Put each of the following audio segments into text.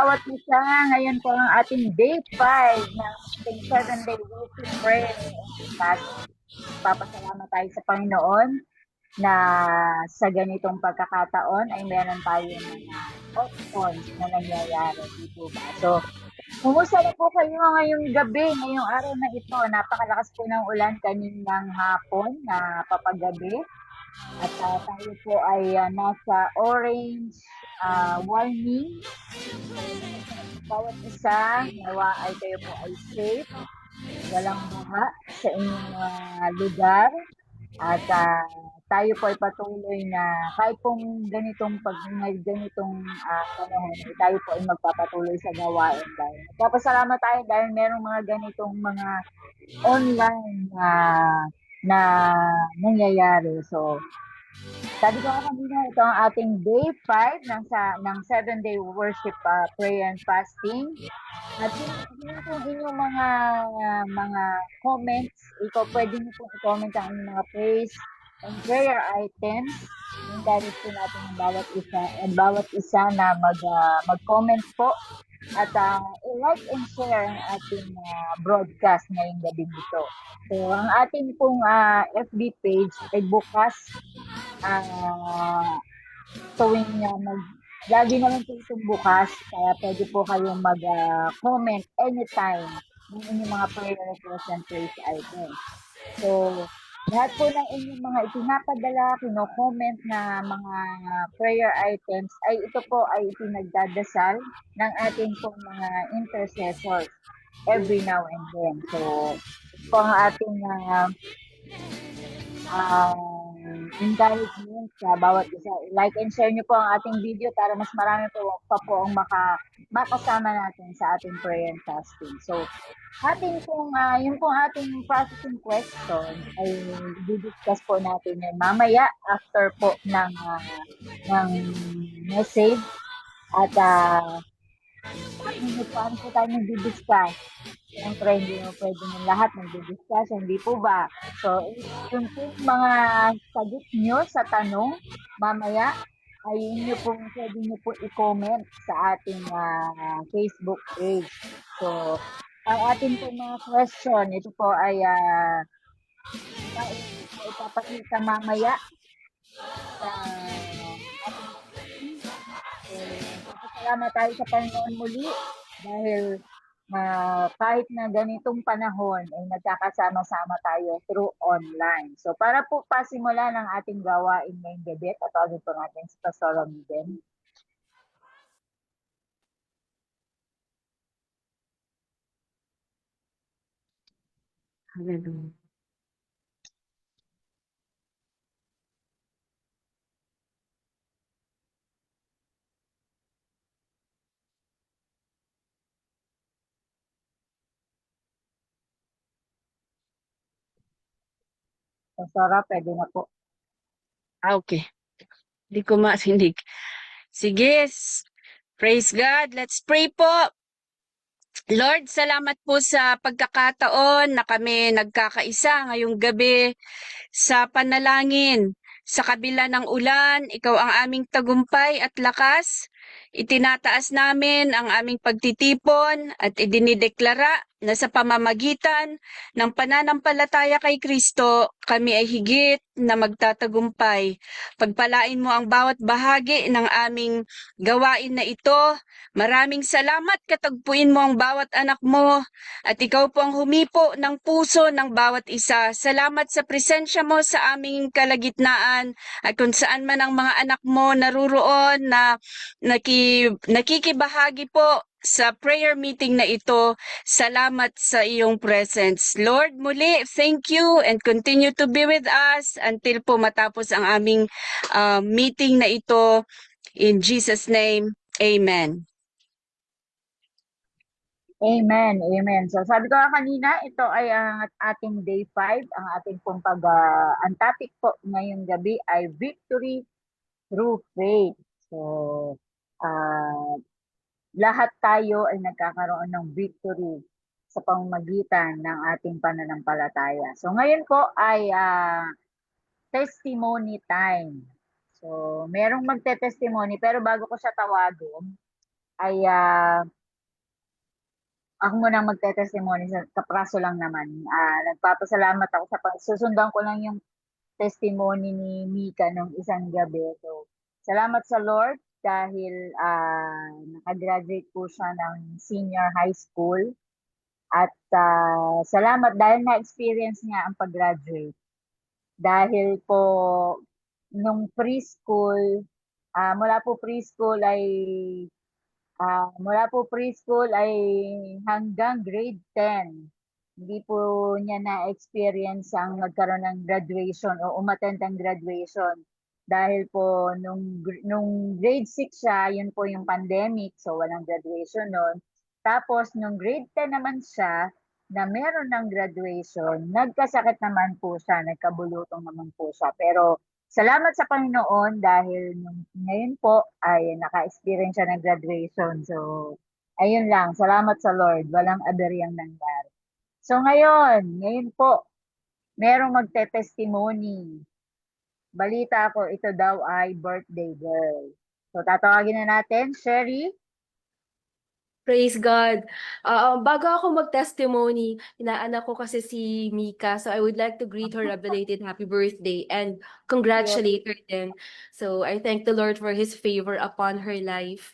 bawat isa. Ngayon po ang ating day 5 ng ating 7-day worship prayer and fasting. Papasalamat tayo sa Panginoon na sa ganitong pagkakataon ay meron tayong mga options na nangyayari dito ba. So, kumusta na po kayo ngayong gabi, ngayong araw na ito? Napakalakas po ng ulan kaninang hapon na papagabi. At tayo po ay nasa orange warning. Bawat isa, nawa ay kayo po ay safe, walang baha sa inyong lugar. At tayo po ay patuloy na kahit pong ganitong panahon, tayo po ay magpapatuloy sa gawain dahil nagpapasalamat tayo dahil merong mga ganitong mga online na nangyayari. So, sabi ko nga kanina, ito ang ating day 5 ng 7-day worship, prayer and fasting. At yun kung inyong mga comments, pwede niyo pong i-comment ang inyong mga praise and prayer items. Encourage po natin ang bawat isa na mag-comment po at i-like and share ang ating broadcast ngayong gabi nito. So, ang ating pong FB page ay bukas tuwing lagi naman po itong bukas, kaya pwede po kayong mag-comment anytime ng inyong mga prayer requests and praise items. So, lahat po ng inyong mga ipinapadala, kino-comment na mga prayer items, ay ito po ay ipinagdadasal ng ating pong mga intercessors every now and then. So, ito ang ating encouragement sa bawat isa. Like and share nyo po ang ating video para mas marami pa po ang makasama natin sa ating prayer and fasting. So, yung pong ating processing question ay didiscuss po natin yan mamaya after po ng message. At paano po tayo nagdidiscuss? Siyempre, hindi mo pwede ng lahat nagdidiscuss, hindi po ba? So, yung mga sagot nyo sa tanong, mamaya, ay pwede nyo po i-comment sa ating Facebook page. So, ang ating po mga question, ito po ay ipapakita mamaya sa salamat tayo sa Panginoon muli dahil kahit na ganitong panahon ay nagkakasama-sama tayo through online. So para po pasimula ng ating gawain ngayong gabi, tatawagin po natin si Pastor Romiden. Hallelujah. Pastor, pwede na po. Okay. Hindi ko masinig. Sige. Praise God. Let's pray po. Lord, salamat po sa pagkakataon na kami nagkakaisa ngayong gabi sa panalangin. Sa kabila ng ulan, ikaw ang aming tagumpay at lakas. Itinataas namin ang aming pagtitipon at idinideklara na sa pamamagitan ng pananampalataya kay Kristo, kami ay higit na magtatagumpay. Pagpalain mo ang bawat bahagi ng aming gawain na ito. Maraming salamat, katagpuin mo ang bawat anak mo at ikaw po ang humipo ng puso ng bawat isa. Salamat sa presensya mo sa aming kalagitnaan at kung saan man ang mga anak mo naruroon na nakikibahagi po sa prayer meeting na ito. Salamat sa iyong presence. Lord, muli, thank you and continue to be with us until po matapos ang aming meeting na ito. In Jesus' name, Amen. Amen, amen. So sabi ko kanina, ito ay ang ating day 5, ang ating pong ang topic po ngayong gabi ay victory through faith. So, lahat tayo ay nagkakaroon ng victory sa pamamagitan ng ating pananampalataya. So ngayon po ay testimony time. So merong magte-testimony pero bago ko siya tawagin, ay ako muna magte-testimony sa kapraso lang naman. Nagpapasalamat ako sa susundan ko lang yung testimony ni Mika nung isang gabi. So, salamat sa Lord dahil nakagraduate po siya ng senior high school. At salamat dahil na-experience niya ang pag-graduate. Dahil po nung preschool, mula po preschool ay hanggang grade 10. Hindi po niya na-experience ang magkaroon ng graduation o umattend ng graduation. Dahil po nung grade 6 siya, yun po yung pandemic, so walang graduation noon. Tapos nung grade 10 naman siya, na meron ng graduation, nagkasakit naman po siya, nagkabulutong naman po siya. Pero salamat sa Panginoon dahil ngayon po ay naka-experience siya ng graduation. So, ayun lang. Salamat sa Lord. Walang aberyang nangyari. So, ngayon po, merong magte-testimony. Balita ko, ito daw ay birthday girl. So, tatawagin na natin, Sherry. Praise God. Bago ako mag-testimony, inaanak ko kasi si Mika. So I would like to greet her a belated happy birthday and congratulate her then. So I thank the Lord for His favor upon her life.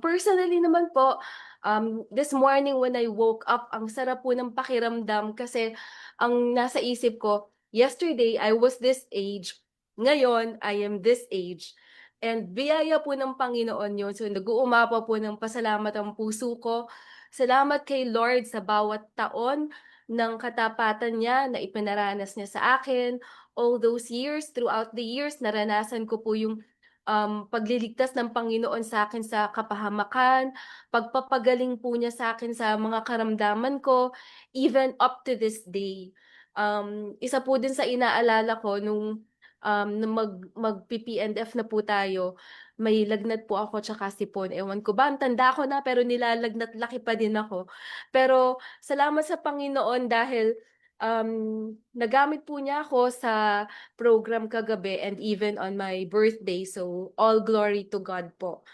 Personally naman po, this morning when I woke up, ang sarap po ng pakiramdam kasi ang nasa isip ko, yesterday I was this age, ngayon I am this age. And biyaya po ng Panginoon yun. So nag-uumapa po ng pasalamat ang puso ko. Salamat kay Lord sa bawat taon ng katapatan niya na ipinaranas niya sa akin. All those years, throughout the years, naranasan ko po yung pagliligtas ng Panginoon sa akin sa kapahamakan, pagpapagaling po niya sa akin sa mga karamdaman ko, even up to this day. Isa po din sa inaalala ko nung mag-PPNF na po tayo, may lagnat po ako tsaka sipon. Ewan ko ba, ang tanda ko na pero nilalagnat laki pa din ako. Pero salamat sa Panginoon dahil nagamit po niya ako sa program kagabi and even on my birthday. So all glory to God po.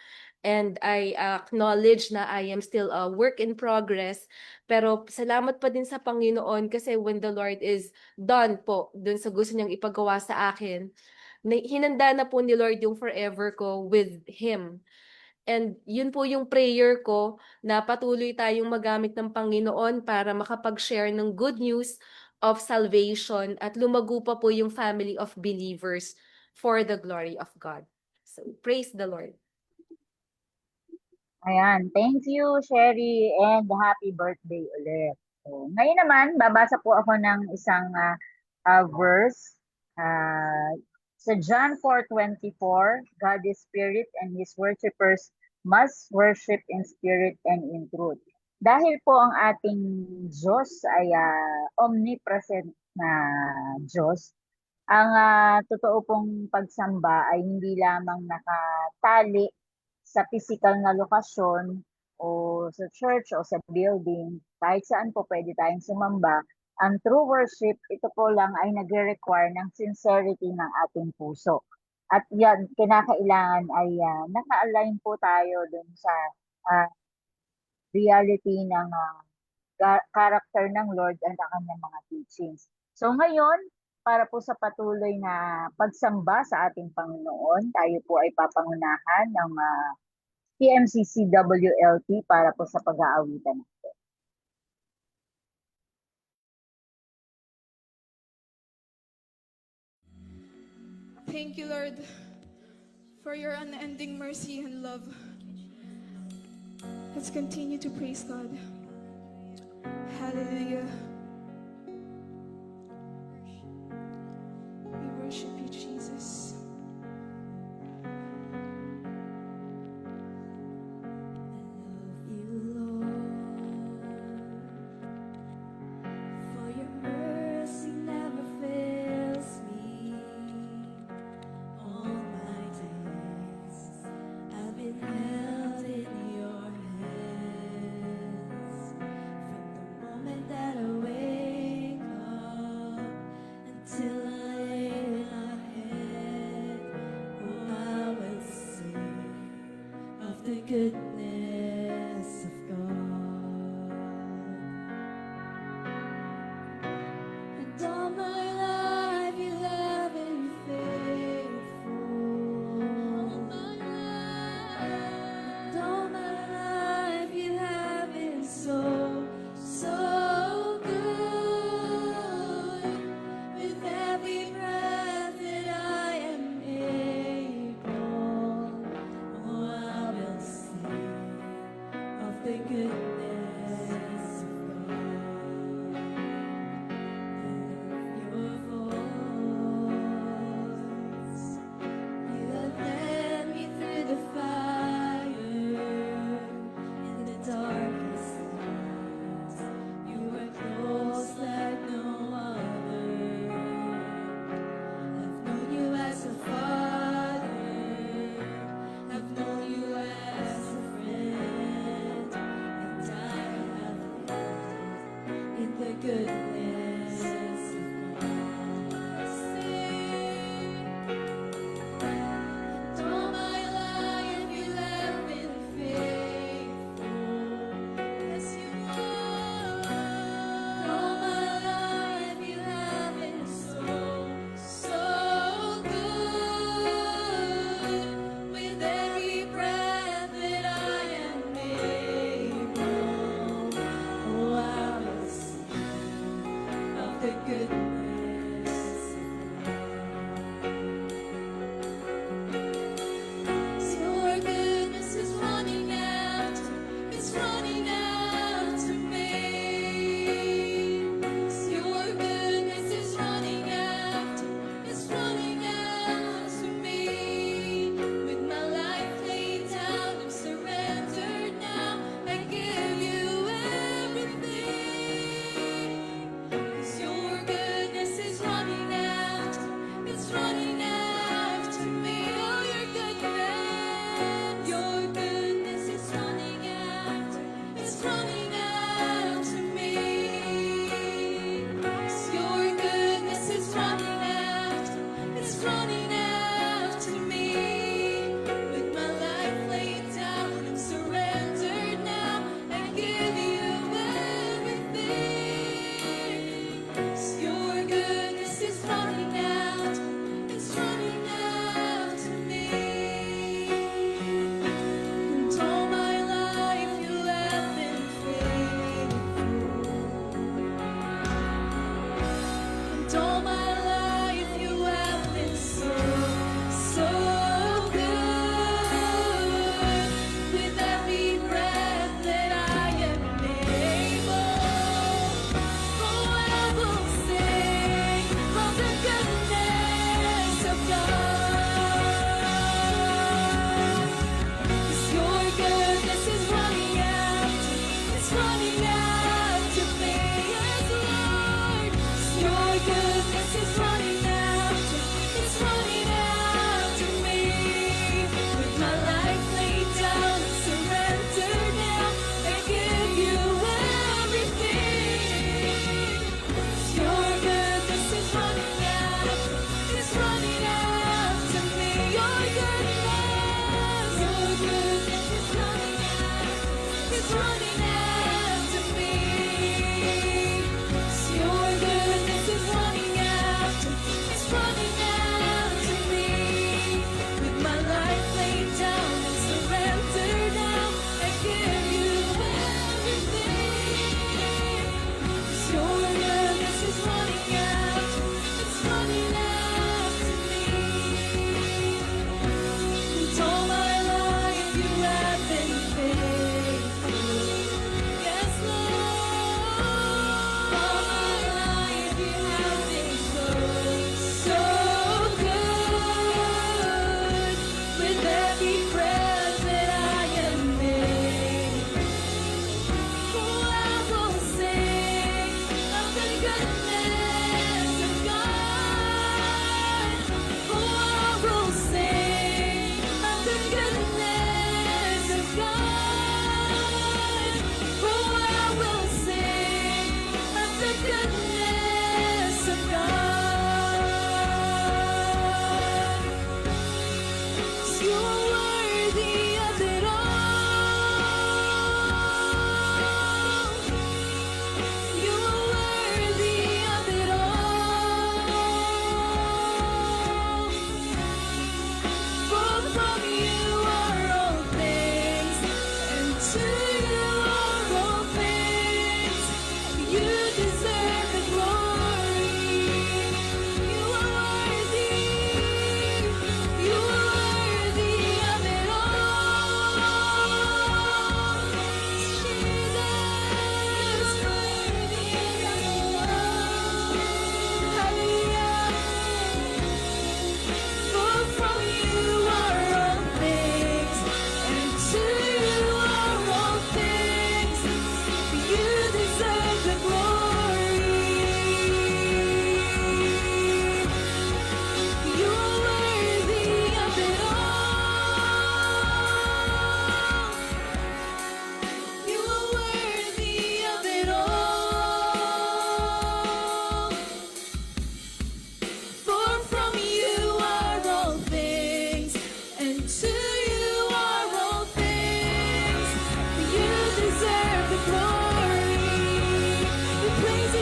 And I acknowledge na I am still a work in progress. Pero salamat pa din sa Panginoon kasi when the Lord is done po dun sa gusto niyang ipagawa sa akin, hinanda na po ni Lord yung forever ko with Him. And yun po yung prayer ko na patuloy tayong magamit ng Panginoon para makapag-share ng good news of salvation at lumago pa po yung family of believers for the glory of God. So praise the Lord. Ayan. Thank you, Sherry, and happy birthday ulit. So, ngayon naman, babasa po ako ng isang verse. Sa John 4:24, God is spirit and His worshippers must worship in spirit and in truth. Dahil po ang ating Diyos ay omnipresent na Diyos, ang totoo pong pagsamba ay hindi lamang nakatali sa physical na lokasyon o sa church o sa building, kahit saan po pwede tayong sumamba. Ang true worship, ito po lang ay nagre-require ng sincerity ng ating puso. At yan, kinakailangan ay naka-align po tayo dun sa reality ng character ng Lord at ang kanyang mga teachings. So ngayon, para po sa patuloy na pagsamba sa ating Panginoon, tayo po ay papangunahan ng PMCC WLT para po sa pag-aawitan natin. Thank you, Lord, for your unending mercy and love. Let's continue to praise God. Hallelujah. We worship you, Jesus. For your mercy never fails me. All my days I've been held in your hands. From the moment that I wake up until I lay my head, oh, I will sing of the goodness the goodness of God. Sing. All my life you have been faithful. Yes, you are. All my life you have been so good. With every breath that I am able, oh, I will sing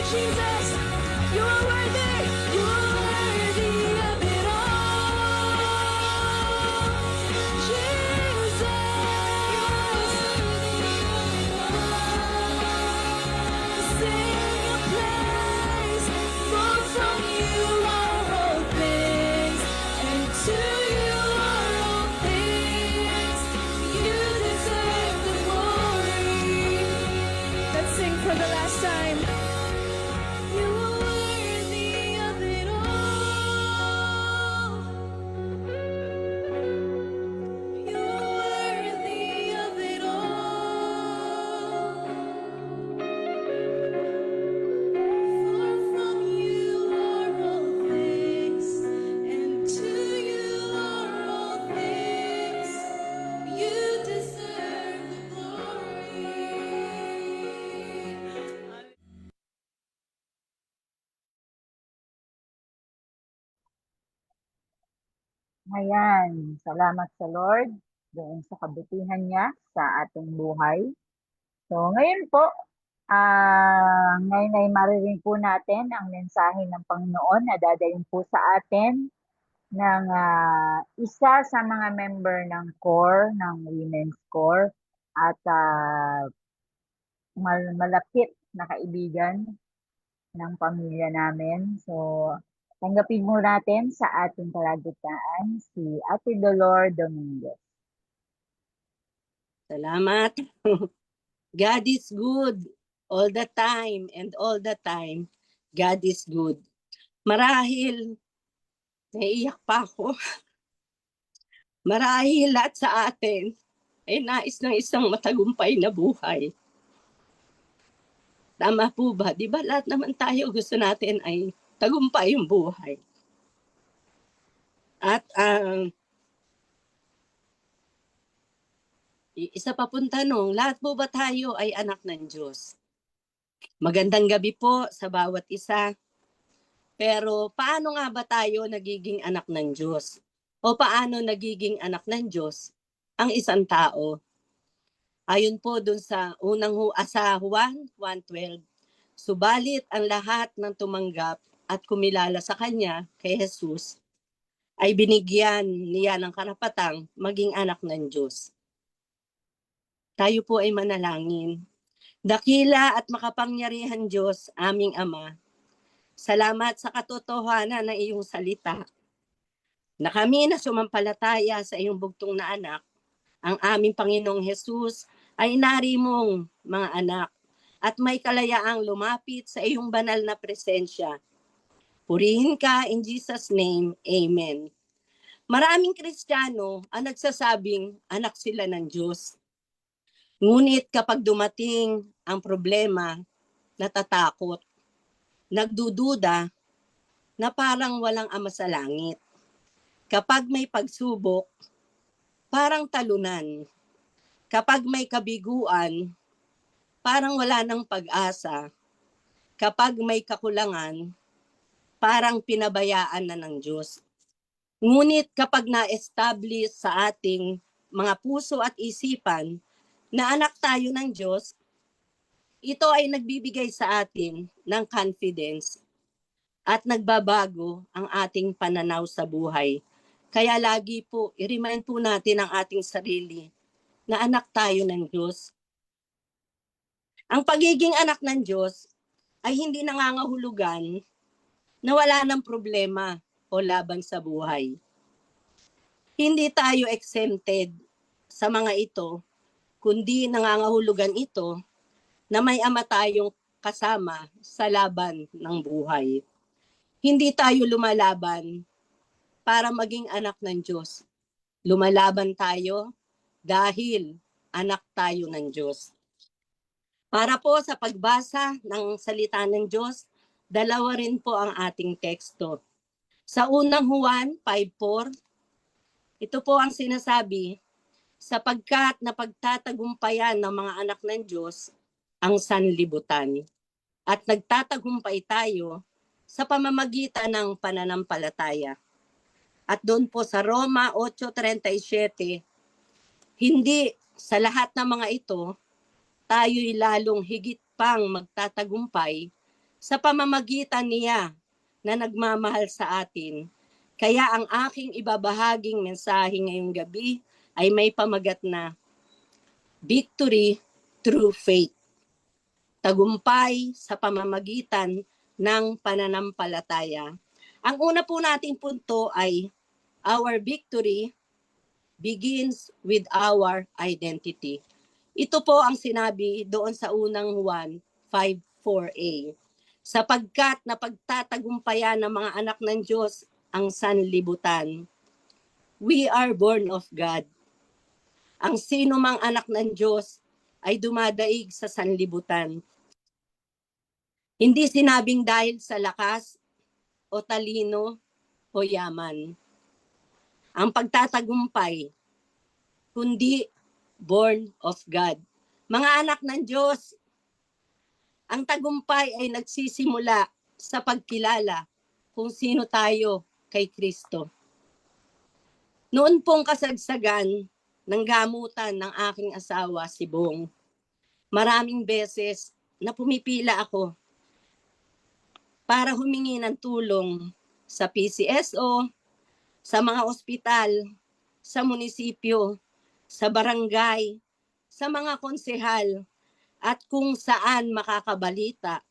Jesus, you are worthy. You are worthy of it all. Jesus, you are worthy of it all. Sing your praise, for from you are all things, and to you are all things. You deserve the glory. Let's sing for the last time. You are worthy of it all. You are worthy of it all. For from you are all things, and to you are all things. You deserve the glory. Ayan, salamat sa Lord doon sa kabutihan niya sa ating buhay. So ngayon po, ngayon ay maririnig po natin ang mensahe ng Panginoon na dadaling po sa atin ng isa sa mga member ng core, ng Women's Core, at malapit na kaibigan ng pamilya namin. So, tanggapin mo natin sa ating kalagitnaan si Ate Dolor Dominguez. Salamat. God is good all the time, and all the time, God is good. Marahil, naiiyak pa ako. Marahil lahat sa atin ay nais ng isang matagumpay na buhay. Tama po ba? Di ba lahat naman tayo gusto natin ay tagumpay yung buhay. At isa pa pong tanong, lahat po ba tayo ay anak ng Diyos? Magandang gabi po sa bawat isa. Pero paano nga ba tayo nagiging anak ng Diyos? O paano nagiging anak ng Diyos ang isang tao? Ayon po dun sa sa Juan 1:12, subalit ang lahat ng tumanggap at kumilala sa Kanya, kay Jesus, ay binigyan niya ng karapatang maging anak ng Diyos. Tayo po ay manalangin. Dakila at makapangyarihan Diyos, aming Ama, salamat sa katotohanan ng iyong salita, na kami na sumampalataya sa iyong bugtong na anak, ang aming Panginoong Jesus, ay inari mong mga anak at may kalayaang lumapit sa iyong banal na presensya. Purihin ka in Jesus' name. Amen. Maraming Kristiyano ang nagsasabing anak sila ng Diyos. Ngunit kapag dumating ang problema, natatakot, nagdududa, na parang walang ama sa langit. Kapag may pagsubok, parang talunan. Kapag may kabiguan, parang wala ng pag-asa. Kapag may kakulangan, parang pinabayaan na ng Diyos. Ngunit kapag na-establish sa ating mga puso at isipan na anak tayo ng Diyos, ito ay nagbibigay sa atin ng confidence at nagbabago ang ating pananaw sa buhay. Kaya lagi po, i-remind po natin ang ating sarili na anak tayo ng Diyos. Ang pagiging anak ng Diyos ay hindi nangangahulugan na wala ng problema o laban sa buhay. Hindi tayo exempted sa mga ito, kundi nangangahulugan ito na may ama tayong kasama sa laban ng buhay. Hindi tayo lumalaban para maging anak ng Diyos. Lumalaban tayo dahil anak tayo ng Diyos. Para po sa pagbasa ng salita ng Diyos, dalawa rin po ang ating teksto. Sa unang Juan 5:4, ito po ang sinasabi, sapagkat napagtatagumpayan ng mga anak ng Diyos ang sanlibutan. At nagtatagumpay tayo sa pamamagitan ng pananampalataya. At doon po sa Roma 8:37, hindi sa lahat ng mga ito, tayo'y lalong higit pang magtatagumpay sa pamamagitan niya na nagmamahal sa atin. Kaya ang aking ibabahaging mensahe ngayong gabi ay may pamagat na Victory Through Faith. Tagumpay sa pamamagitan ng pananampalataya. Ang una po nating punto ay our victory begins with our identity. Ito po ang sinabi doon sa unang Juan 5:4a. Sapagkat napagtatagumpayan ng mga anak ng Diyos ang sanlibutan. We are born of God. Ang sino mang anak ng Diyos ay dumadaig sa sanlibutan. Hindi sinabing dahil sa lakas o talino o yaman. Ang pagtatagumpay, kundi born of God. Mga anak ng Diyos, ang tagumpay ay nagsisimula sa pagkilala kung sino tayo kay Kristo. Noon pong kasagsagan ng gamutan ng aking asawa, si Bong, maraming beses na pumipila ako para humingi ng tulong sa PCSO, sa mga ospital, sa munisipyo, sa barangay, sa mga konsehal, at kung saan makakabalita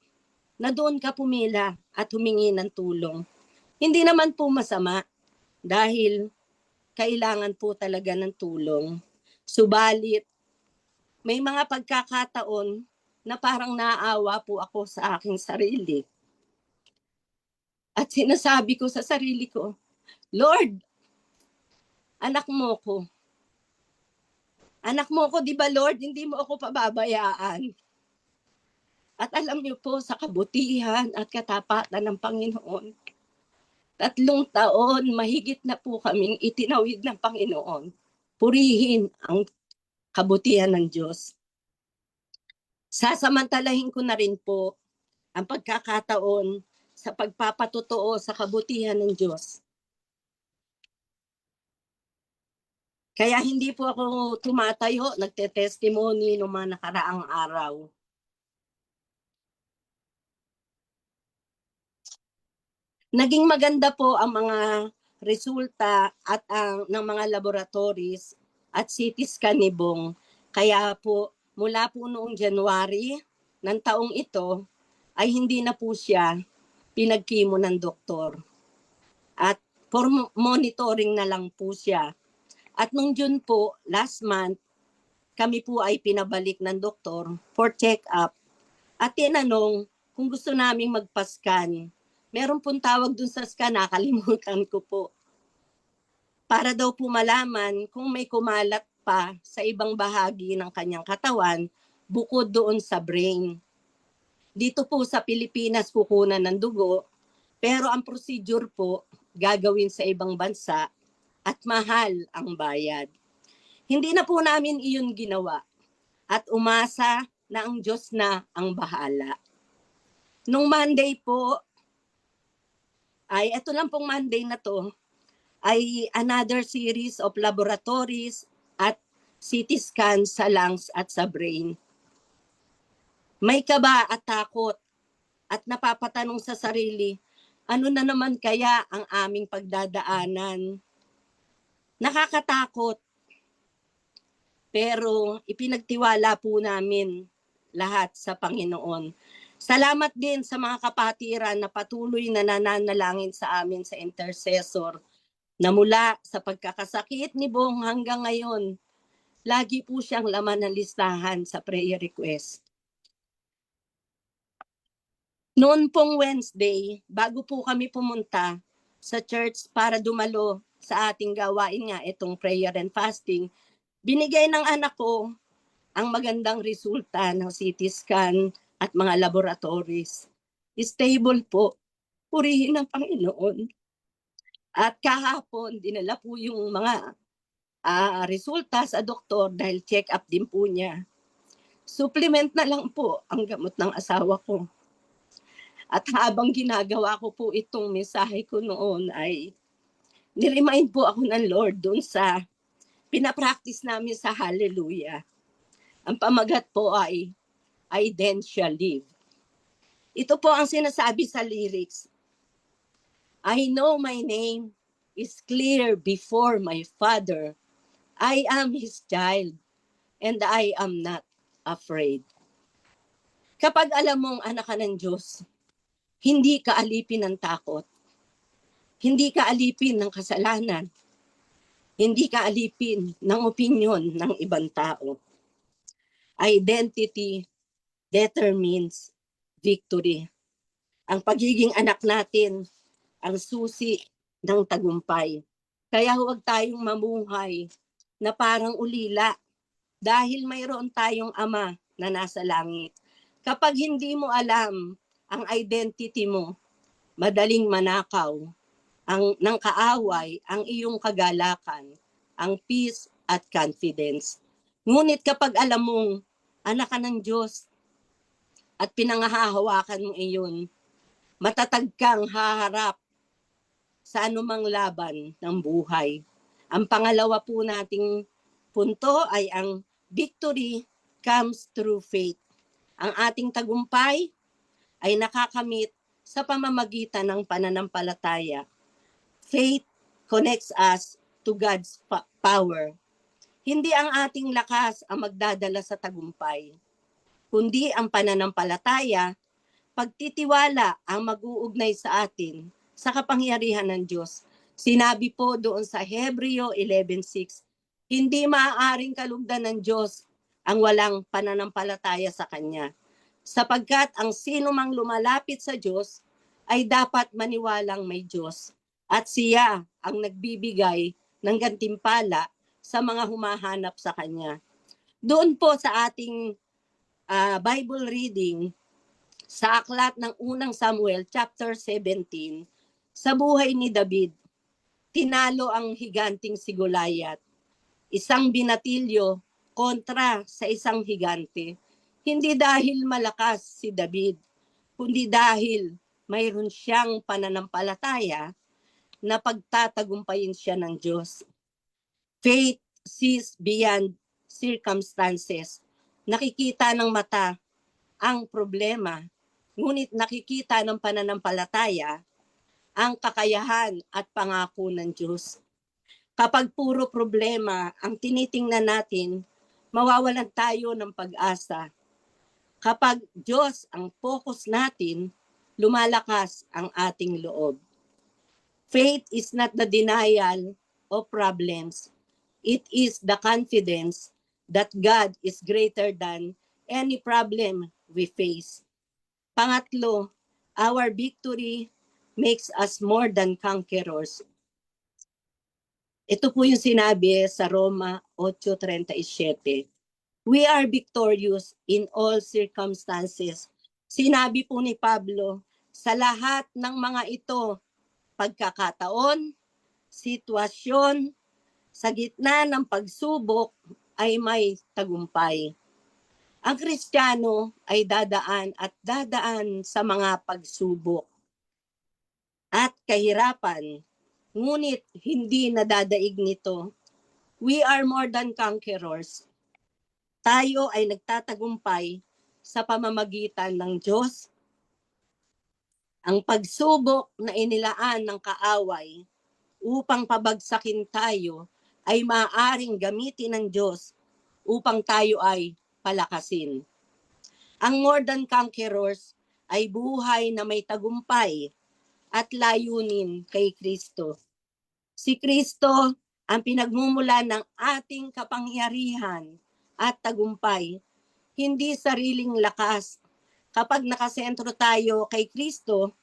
na doon ka pumila at humingi ng tulong. Hindi naman po masama dahil kailangan po talaga ng tulong. Subalit, may mga pagkakataon na parang naawa po ako sa aking sarili. At sinasabi ko sa sarili ko, Lord, anak mo ko. Anak mo ko, di ba Lord, hindi mo ako pababayaan. At alam niyo po, sa kabutihan at katapatan ng Panginoon, 3 taon, mahigit na po kaming itinawid ng Panginoon. Purihin ang kabutihan ng Diyos. Sasamantalahin ko na rin po ang pagkakataon sa pagpapatotoo sa kabutihan ng Diyos. Kaya hindi po ako tumatayo, nagte-testimony noong mga nakaraang araw. Naging maganda po ang mga resulta at ng mga laboratories at CT scan ni Bong. Kaya po mula po noong January ng taong ito ay hindi na po siya pinagkimo ng doktor. At for monitoring na lang po siya. At nung June po, last month, kami po ay pinabalik ng doktor for check-up. At tinanong kung gusto naming magpa-scan. Meron pong tawag dun sa scan, nakalimutan ko po. Para daw po malaman kung may kumalat pa sa ibang bahagi ng kanyang katawan bukod doon sa brain. Dito po sa Pilipinas kukunan ng dugo, pero ang procedure po gagawin sa ibang bansa at mahal ang bayad. Hindi na po namin iyon ginawa at umasa na ang Diyos na ang bahala. Nung Monday po, ay ito lang pong Monday na to, ay another series of laboratories at CT scan sa lungs at sa brain. May kaba at takot at napapatanong sa sarili, ano na naman kaya ang aming pagdadaanan? Nakakatakot. Pero ipinagtiwala po namin lahat sa Panginoon. Salamat din sa mga kapatiran na patuloy na nananalangin sa amin sa intercessor na mula sa pagkakasakit ni Bong hanggang ngayon, lagi po siyang laman ng listahan sa prayer request. Noon pong Wednesday, bago po kami pumunta sa church para dumalo sa ating gawain nga itong prayer and fasting, binigay ng anak ko ang magandang resulta ng CT scan at mga laboratories. Stable po. Purihin ng Panginoon. At kahapon, dinala po yung mga resulta sa doktor dahil check-up din po niya. Supplement na lang po ang gamot ng asawa ko. At habang ginagawa ko po itong mensahe ko noon ay niremind po ako ng Lord doon sa pinapractice namin sa Hallelujah. Ang pamagat po ay I then shall live. Ito po ang sinasabi sa lyrics. I know my name is clear before my Father. I am His child, and I am not afraid. Kapag alam mong anak ka ng Diyos, hindi ka alipin ng takot. Hindi ka alipin ng kasalanan. Hindi ka alipin ng opinyon ng ibang tao. Identity determines victory. Ang pagiging anak natin, ang susi ng tagumpay. Kaya huwag tayong mamuhay na parang ulila dahil mayroon tayong Ama na nasa langit. Kapag hindi mo alam ang identity mo, madaling manakaw ng kaaway ang iyong kagalakan, ang peace at confidence. Ngunit kapag alam mong anak ka ng Diyos at pinangahahawakan mo iyon, matatag kang haharap sa anumang laban ng buhay. Ang pangalawa po nating punto ay ang victory comes through faith. Ang ating tagumpay ay nakakamit sa pamamagitan ng pananampalataya. Faith connects us to God's power. Hindi ang ating lakas ang magdadala sa tagumpay, kundi ang pananampalataya, pagtitiwala ang mag-uugnay sa atin sa kapangyarihan ng Diyos. Sinabi po doon sa Hebreo 11:6, hindi maaaring kalugdan ng Diyos ang walang pananampalataya sa Kanya, sapagkat ang sino mang lumalapit sa Diyos ay dapat maniwalang may Diyos at siya ang nagbibigay ng gantimpala sa mga humahanap sa Kanya. Doon po sa ating Bible reading, sa aklat ng unang Samuel, chapter 17, sa buhay ni David, tinalo ang higanting si Goliath. Isang binatilyo kontra sa isang higante. Hindi dahil malakas si David, kundi dahil mayroon siyang pananampalataya na pagtatagumpayin siya ng Diyos. Faith sees beyond circumstances. Nakikita ng mata ang problema, ngunit nakikita ng pananampalataya ang kakayahan at pangako ng Diyos. Kapag puro problema ang tinitingnan natin, mawawalan tayo ng pag-asa. Kapag Diyos ang focus natin, lumalakas ang ating loob. Faith is not the denial of problems. It is the confidence that God is greater than any problem we face. Pangatlo, our victory makes us more than conquerors. Ito po yung sinabi sa Roma 8:37. We are victorious in all circumstances. Sinabi po ni Pablo, sa lahat ng mga ito, pagkakataon, sitwasyon, sa gitna ng pagsubok ay may tagumpay. Ang Kristiyano ay dadaan at dadaan sa mga pagsubok at kahirapan, ngunit hindi nadadaig nito. We are more than conquerors. Tayo ay nagtatagumpay sa pamamagitan ng Diyos. Ang pagsubok na inilaan ng kaaway upang pabagsakin tayo ay maaaring gamitin ng Diyos upang tayo ay palakasin. Ang more than conquerors ay buhay na may tagumpay at layunin kay Kristo. Si Kristo ang pinagmumula ng ating kapangyarihan at tagumpay, hindi sariling lakas. Kapag nakasentro tayo kay Kristo,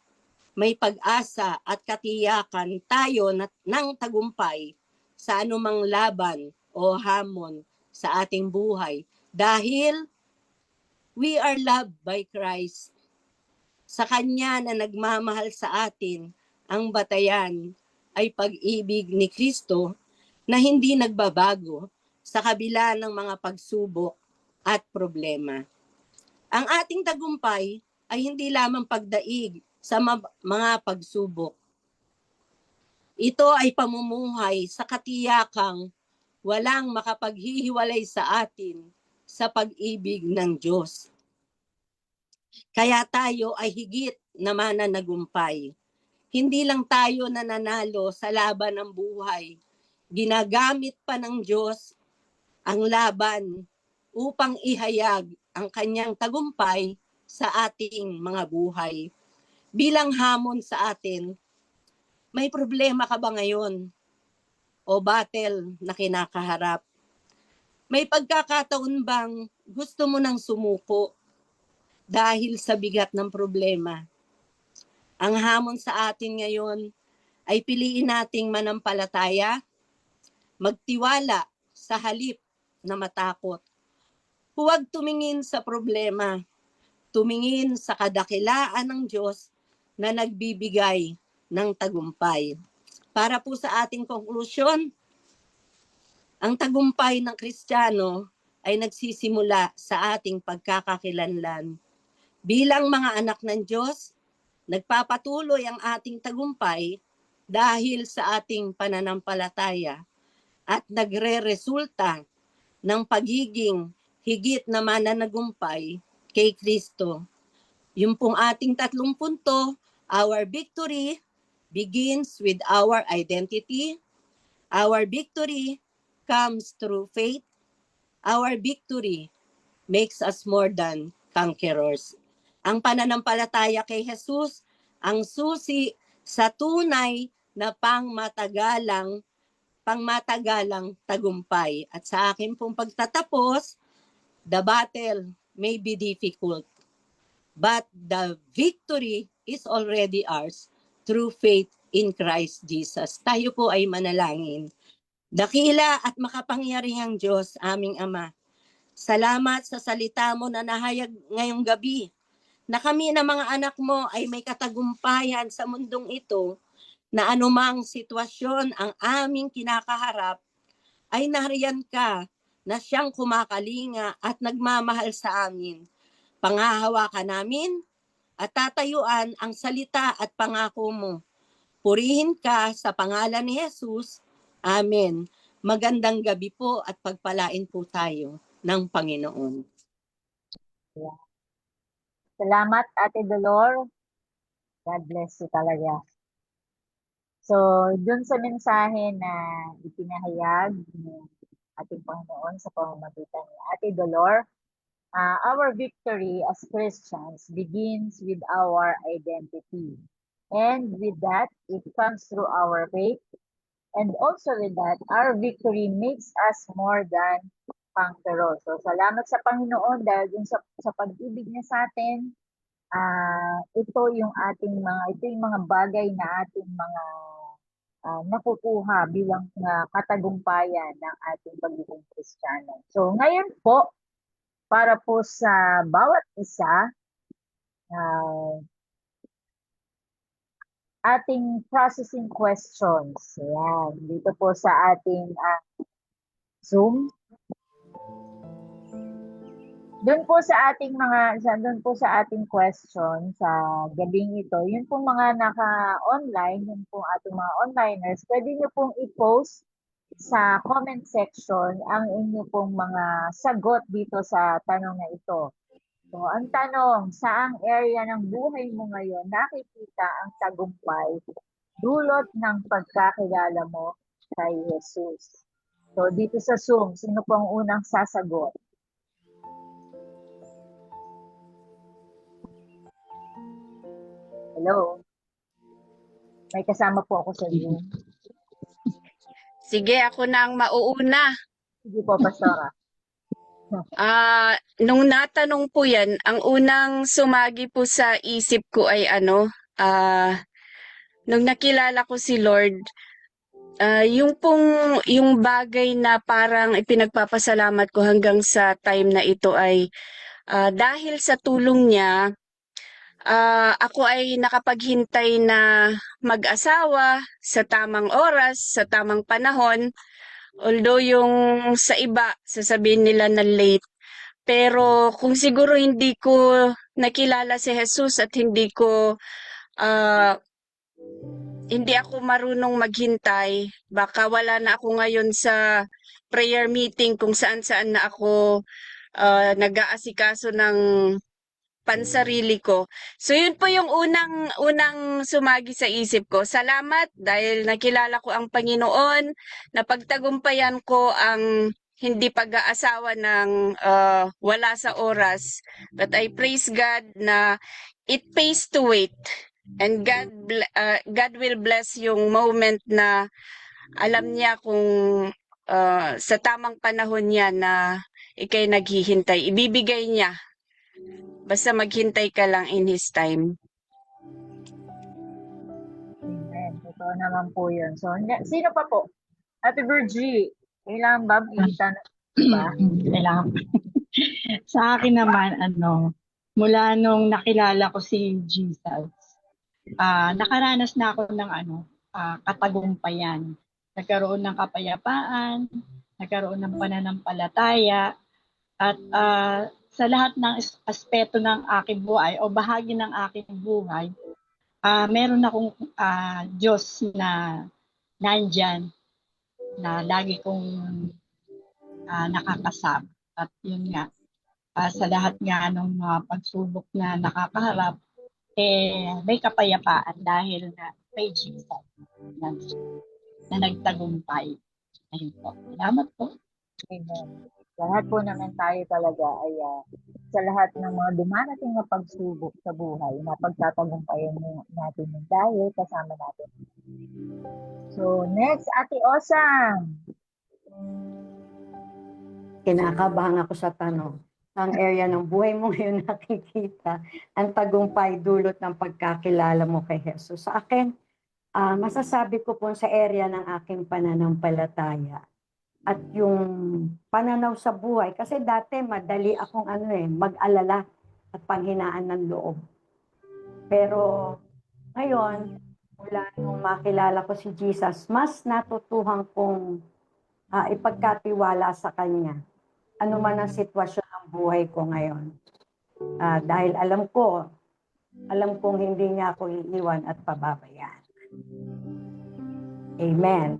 may pag-asa at katiyakan tayo ng tagumpay sa anumang laban o hamon sa ating buhay. Dahil we are loved by Christ. Sa Kanya na nagmamahal sa atin, ang batayan ay pag-ibig ni Kristo na hindi nagbabago sa kabila ng mga pagsubok at problema. Ang ating tagumpay ay hindi lamang pagdaig sa mga pagsubok. Ito ay pamumuhay sa katiyakang walang makapaghihiwalay sa atin sa pag-ibig ng Diyos. Kaya tayo ay higit na mananagumpay. Hindi lang tayo nananalo sa laban ng buhay. Ginagamit pa ng Diyos ang laban upang ihayag ang kanyang tagumpay sa ating mga buhay. Bilang hamon sa atin, may problema ka ba ngayon? O battle na kinakaharap? May pagkakataon bang gusto mo nang sumuko dahil sa bigat ng problema? Ang hamon sa atin ngayon ay piliin nating manampalataya, magtiwala sa halip na matakot. Huwag tumingin sa problema, tumingin sa kadakilaan ng Diyos na nagbibigay ng tagumpay. Para po sa ating konklusyon, ang tagumpay ng Kristiyano ay nagsisimula sa ating pagkakakilanlan. Bilang mga anak ng Diyos, nagpapatuloy ang ating tagumpay dahil sa ating pananampalataya at nagre-resulta ng pagiging higit na mananagumpay kay Kristo. Yung pong ating 3 punto, our victory begins with our identity. Our victory comes through faith. Our victory makes us more than conquerors. Ang pananampalataya kay Jesus, ang susi sa tunay na pangmatagalang tagumpay. At sa akin pong pagtatapos, the battle may be difficult, but the victory is already ours through faith in Christ Jesus. Tayo po ay manalangin. Dakila at makapangyarihang Diyos, aming Ama, salamat sa salita mo na nahayag ngayong gabi na kami na mga anak mo ay may katagumpayan sa mundong ito na anumang sitwasyon ang aming kinakaharap ay nariyan ka na siyang kumakalinga at nagmamahal sa amin. Pangahawakan namin at tatayuan ang salita at pangako mo. Purihin ka sa pangalan ni Jesus. Amen. Magandang gabi po at pagpalain po tayo ng Panginoon. Salamat, Ate Dolor. God bless you talaga. So, dun sa mensahe na ipinahayag ng ating Panginoon sa pamamagitan ni Ate Dolor, our victory as Christians begins with our identity. And with that, it comes through our faith. And also with that, our victory makes us more than conquerors. So, salamat sa Panginoon dahil dun sa pag-ibig niya sa atin, ito yung mga bagay na ating mga nakukuha bilang katagumpayan ng ating pagiging Kristiyano. So ngayon po, para po sa bawat isa, ating processing questions. Ayan, dito po sa ating Zoom. Doon po sa ating question sa gabing ito, yun pong mga naka-online, yun pong ating mga onliners, pwede nyo pong i-post sa comment section ang inyo pong mga sagot dito sa tanong na ito. So, ang tanong, saang area ng buhay mo ngayon nakikita ang tagumpay dulot ng pagkakilala mo kay Jesus? So, dito sa Zoom, sino pong unang sasagot? Hello? May kasama po ako sa Zoom. Sige, ako na ang mauuna. Sige po, Pastora. Nung natanong po yan, ang unang sumagi po sa isip ko ay nung nakilala ko si Lord, yung bagay na parang ipinagpapasalamat ko hanggang sa time na ito ay dahil sa tulong niya, ako ay nakapaghintay na mag-asawa sa tamang oras, sa tamang panahon. Although yung sa iba, sasabihin nila na late. Pero kung siguro hindi ko nakilala si Jesus at hindi ako marunong maghintay, baka wala na ako ngayon sa prayer meeting kung saan-saan na ako nag-aasikaso ng pansarili ko. So yun po yung unang sumagi sa isip ko. Salamat dahil nakilala ko ang Panginoon, napagtagumpayan ko ang hindi pag-aasawa ng wala sa oras. But I praise God na it pays to wait. And God will bless yung moment na alam niya kung sa tamang panahon niya na ikay naghihintay. Ibibigay niya. Basta maghintay ka lang in His time. Amen. Totoo naman po yun. So, sino pa po? Ate Virgie, kailangan ba makikita na ba? Kailangan. Sa akin naman, mula nung nakilala ko si Jesus, nakaranas na ako ng katagumpayan. Nagkaroon ng kapayapaan, nagkaroon ng pananampalataya, at sa lahat ng aspeto ng aking buhay o bahagi ng aking buhay, meron akong Diyos na nandyan, na lagi kong nakakasama. At yun nga, sa lahat nga ng mga pagsubok na nakakaharap, may kapayapaan dahil na may Jesus na nagtagumpay. Ayun po. Salamat po. Amen. Lahat po naman tayo talaga ay sa lahat ng mga dumarating na pagsubok sa buhay, napagtatagumpayan natin yung dahil kasama natin. So, next, Ate Osang. Kinakabahan ako sa tanong. Ang area ng buhay mo ngayon nakikita, ang tagumpay dulot ng pagkakilala mo kay Jesus. Sa akin, masasabi ko po sa area ng aking pananampalataya at yung pananaw sa buhay. Kasi dati madali akong mag-alala at panghinaan ng loob. Pero ngayon, mula nung makilala ko si Jesus, mas natutuhan kong ipagkatiwala sa Kanya. Ano man ang sitwasyon ng buhay ko ngayon. Dahil alam kong hindi niya ako iiwan at pababayaan. Amen.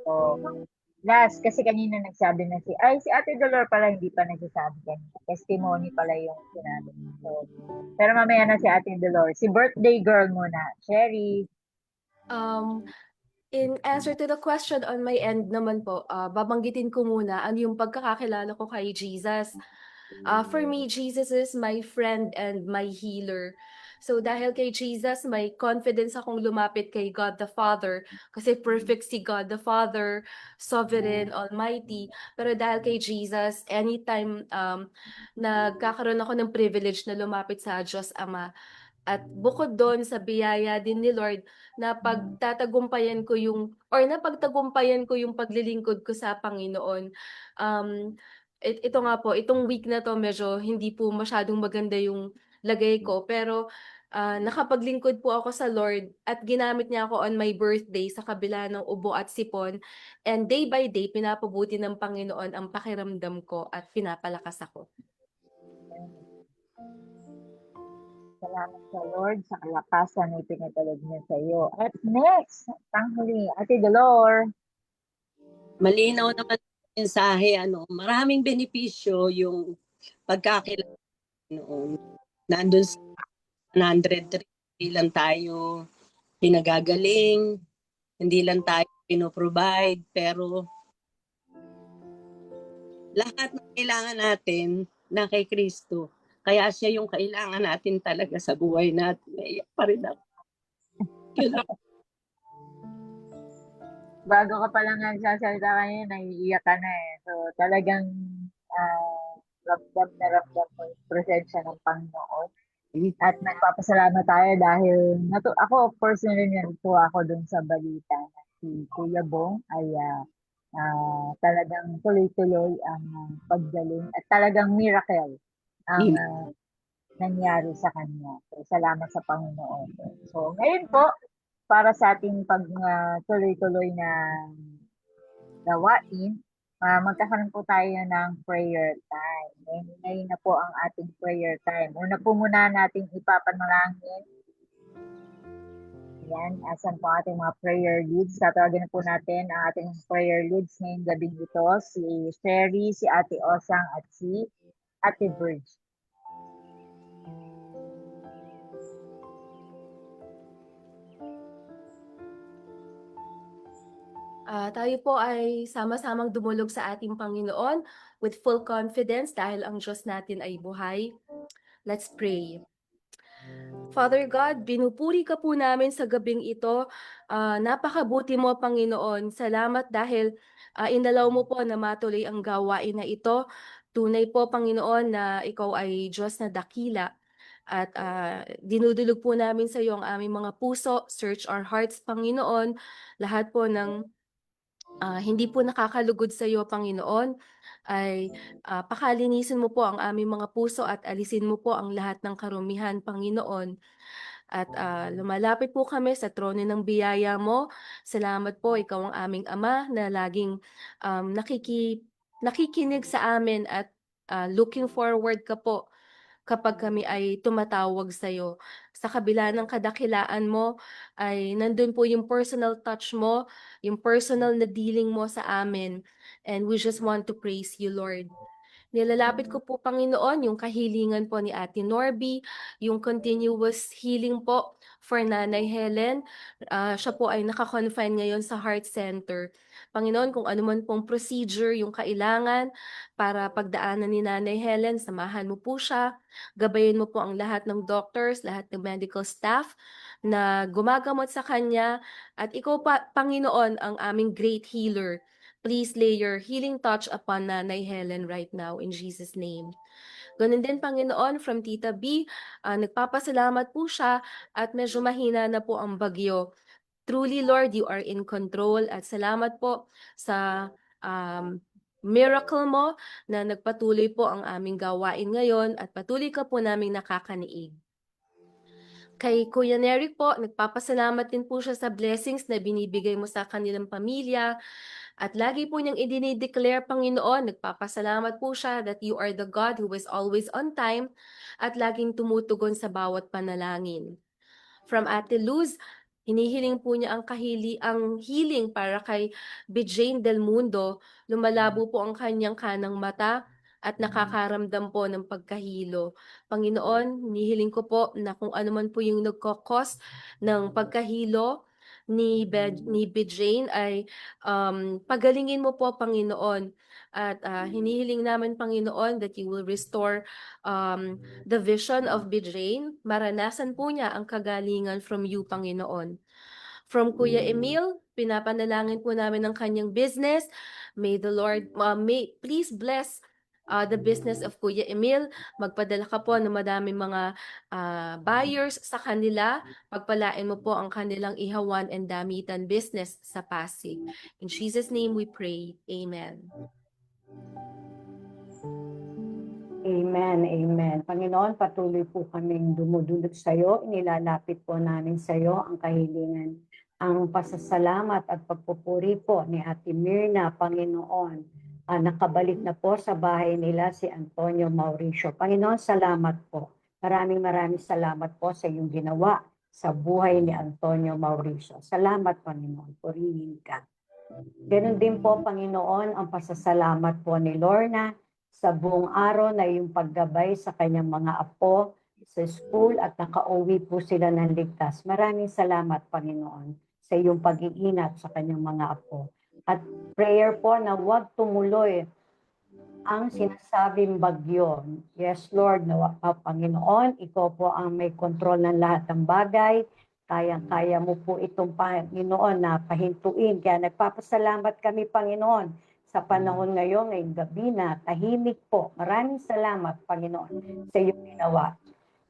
So, last, kasi kanina nagsabi na si Ate Dolor pala hindi pa nagsasabi kanina. Testimony pala yung sinabi. So, pero mamaya na si Ate Dolor. Si birthday girl muna. Sherry. In answer to the question on my end naman po, babanggitin ko muna ano yung pagkakakilala ko kay Jesus. For me, Jesus is my friend and my healer. So dahil kay Jesus, may confidence akong lumapit kay God the Father kasi perfect si God the Father, sovereign, almighty. Pero dahil kay Jesus, anytime nagkakaroon ako ng privilege na lumapit sa Diyos Ama, at bukod doon sa biyaya din ni Lord na napagtagumpayan ko yung paglilingkod ko sa Panginoon. Ito nga po, itong week na to medyo hindi po masyadong maganda yung lagay ko, pero nakapaglingkod po ako sa Lord at ginamit niya ako on my birthday sa kabila ng ubo at sipon, and day by day pinapabuti ng Panginoon ang pakiramdam ko at pinapalakas ako. Salamat sa Lord sa kalakasan na ipinatawag niya sa iyo. At next, tanghali, Ate Dolor. Malinaw naman ang mensahe, maraming benepisyo yung pagkakilala noon. Nandun sa 103, hindi lang tayo pinagagaling, hindi lang tayo pinoprovide, pero lahat ng kailangan natin na kay Kristo. Kaya siya yung kailangan natin talaga sa buhay natin. Naiyak pa rin ako. Bago ka pa lang nagsasalita kanina, naiiyak ka na eh. So, talagang ramdam na ramdam mo yung presensya ng Panginoon. At nagpapasalamat tayo dahil ako personally natuwa ako dun sa balita na si Kuya Bong ay talagang tuloy-tuloy ang paggaling at talagang miracle ang nangyari sa kanya. So, salamat sa Panginoon. So, ngayon po, para sa ating tuloy-tuloy na gawain, magkakaroon po tayo ng prayer time. Ngayon na po ang ating prayer time. Una po muna natin ipapanalangin. Yan, asan po ating mga prayer leads. Tatawagin po natin ang ating prayer leads ngayong gabing ito. Si Sherry, si Ate Osang, at si Ate Virgie. Tayo po ay sama-samang dumulog sa ating Panginoon with full confidence dahil ang Diyos natin ay buhay. Let's pray. Father God, binupuri ka po namin sa gabing ito. Napakabuti mo, Panginoon. Salamat dahil inalaw mo po na matuloy ang gawain na ito. Tunay po, Panginoon, na ikaw ay Diyos na dakila. At dinudulog po namin sa iyo ang aming mga puso. Search our hearts, Panginoon. Lahat po ng hindi po nakakalugod sa iyo, Panginoon, ay pakalinisin mo po ang aming mga puso at alisin mo po ang lahat ng karumihan, Panginoon. At lumalapit po kami sa trono ng biyaya mo. Salamat po, ikaw ang aming Ama na laging nakikinig sa amin at looking forward ka po kapag kami ay tumatawag sa iyo. Sa kabila ng kadakilaan mo, ay nandun po yung personal touch mo, yung personal na dealing mo sa amin. And we just want to praise you, Lord. Nilalapit ko po, Panginoon, yung kahilingan po ni Ate Norby, yung continuous healing po for Nanay Helen. Siya po ay naka-confine ngayon sa heart center. Panginoon, kung ano man pong procedure yung kailangan para pagdaanan ni Nanay Helen, samahan mo po siya. Gabayin mo po ang lahat ng doctors, lahat ng medical staff na gumagamot sa kanya. At ikaw pa, Panginoon, ang aming great healer. Please lay your healing touch upon Nanay Helen right now in Jesus' name. Ganun din, Panginoon, from Tita B, nagpapasalamat po siya at medyo mahina na po ang bagyo. Truly, Lord, you are in control at salamat po sa miracle mo na nagpatuloy po ang aming gawain ngayon at patuloy ka po naming nakakaniig. Kay Kuya Nery po, nagpapasalamat din po siya sa blessings na binibigay mo sa kanilang pamilya. At lagi po niyang idinideclare, Panginoon, nagpapasalamat po siya that you are the God who is always on time at laging tumutugon sa bawat panalangin. From Ate Luz, hinihiling po niya ang healing para kay Bijane Del Mundo. Lumalabo po ang kanyang kanang mata at nakakaramdam po ng pagkahilo. Panginoon, hinihiling ko po na kung ano man po yung nagkakos ng pagkahilo ni Bijane ay pagalingin mo po, Panginoon. At hinihiling namin, Panginoon, that you will restore the vision of Bijane. Maranasan po niya ang kagalingan from you, Panginoon. From Kuya Emil, pinapanalangin po namin ang kanyang business. May the Lord, please bless the business of Kuya Emil. Magpadala ka po ng madaming mga buyers sa kanila. Pagpalain mo po ang kanilang ihawan and damitan business sa Pasig. In Jesus' name we pray. Amen. Amen, amen. Panginoon, patuloy po kaming dumudulog sa iyo. Inilalapit po namin sa iyo ang kahilingan, ang pasasalamat at pagpupuri po ni Ate Mirna, Panginoon. Nakabalik na po sa bahay nila si Antonio Mauricio. Panginoon, salamat po. Maraming salamat po sa iyong ginawa sa buhay ni Antonio Mauricio. Salamat, Panginoon. Purihin ka. Ganon din po, Panginoon, ang pasasalamat po ni Lorna sa buong araw na yung paggabay sa kanyang mga apo sa school at nakauwi po sila ng ligtas. Maraming salamat, Panginoon, sa iyong pag-iingat sa kanyang mga apo. At prayer po na huwag tumuloy ang sinasabing bagyo. Yes, Lord, Panginoon, ikaw po ang may kontrol ng lahat ng bagay. Kaya mo po itong Panginoon na pahintuin. Kaya nagpapasalamat kami, Panginoon, sa panahon ngayon, ngayong gabi na tahimik po. Maraming salamat, Panginoon, sa iyong ginawa.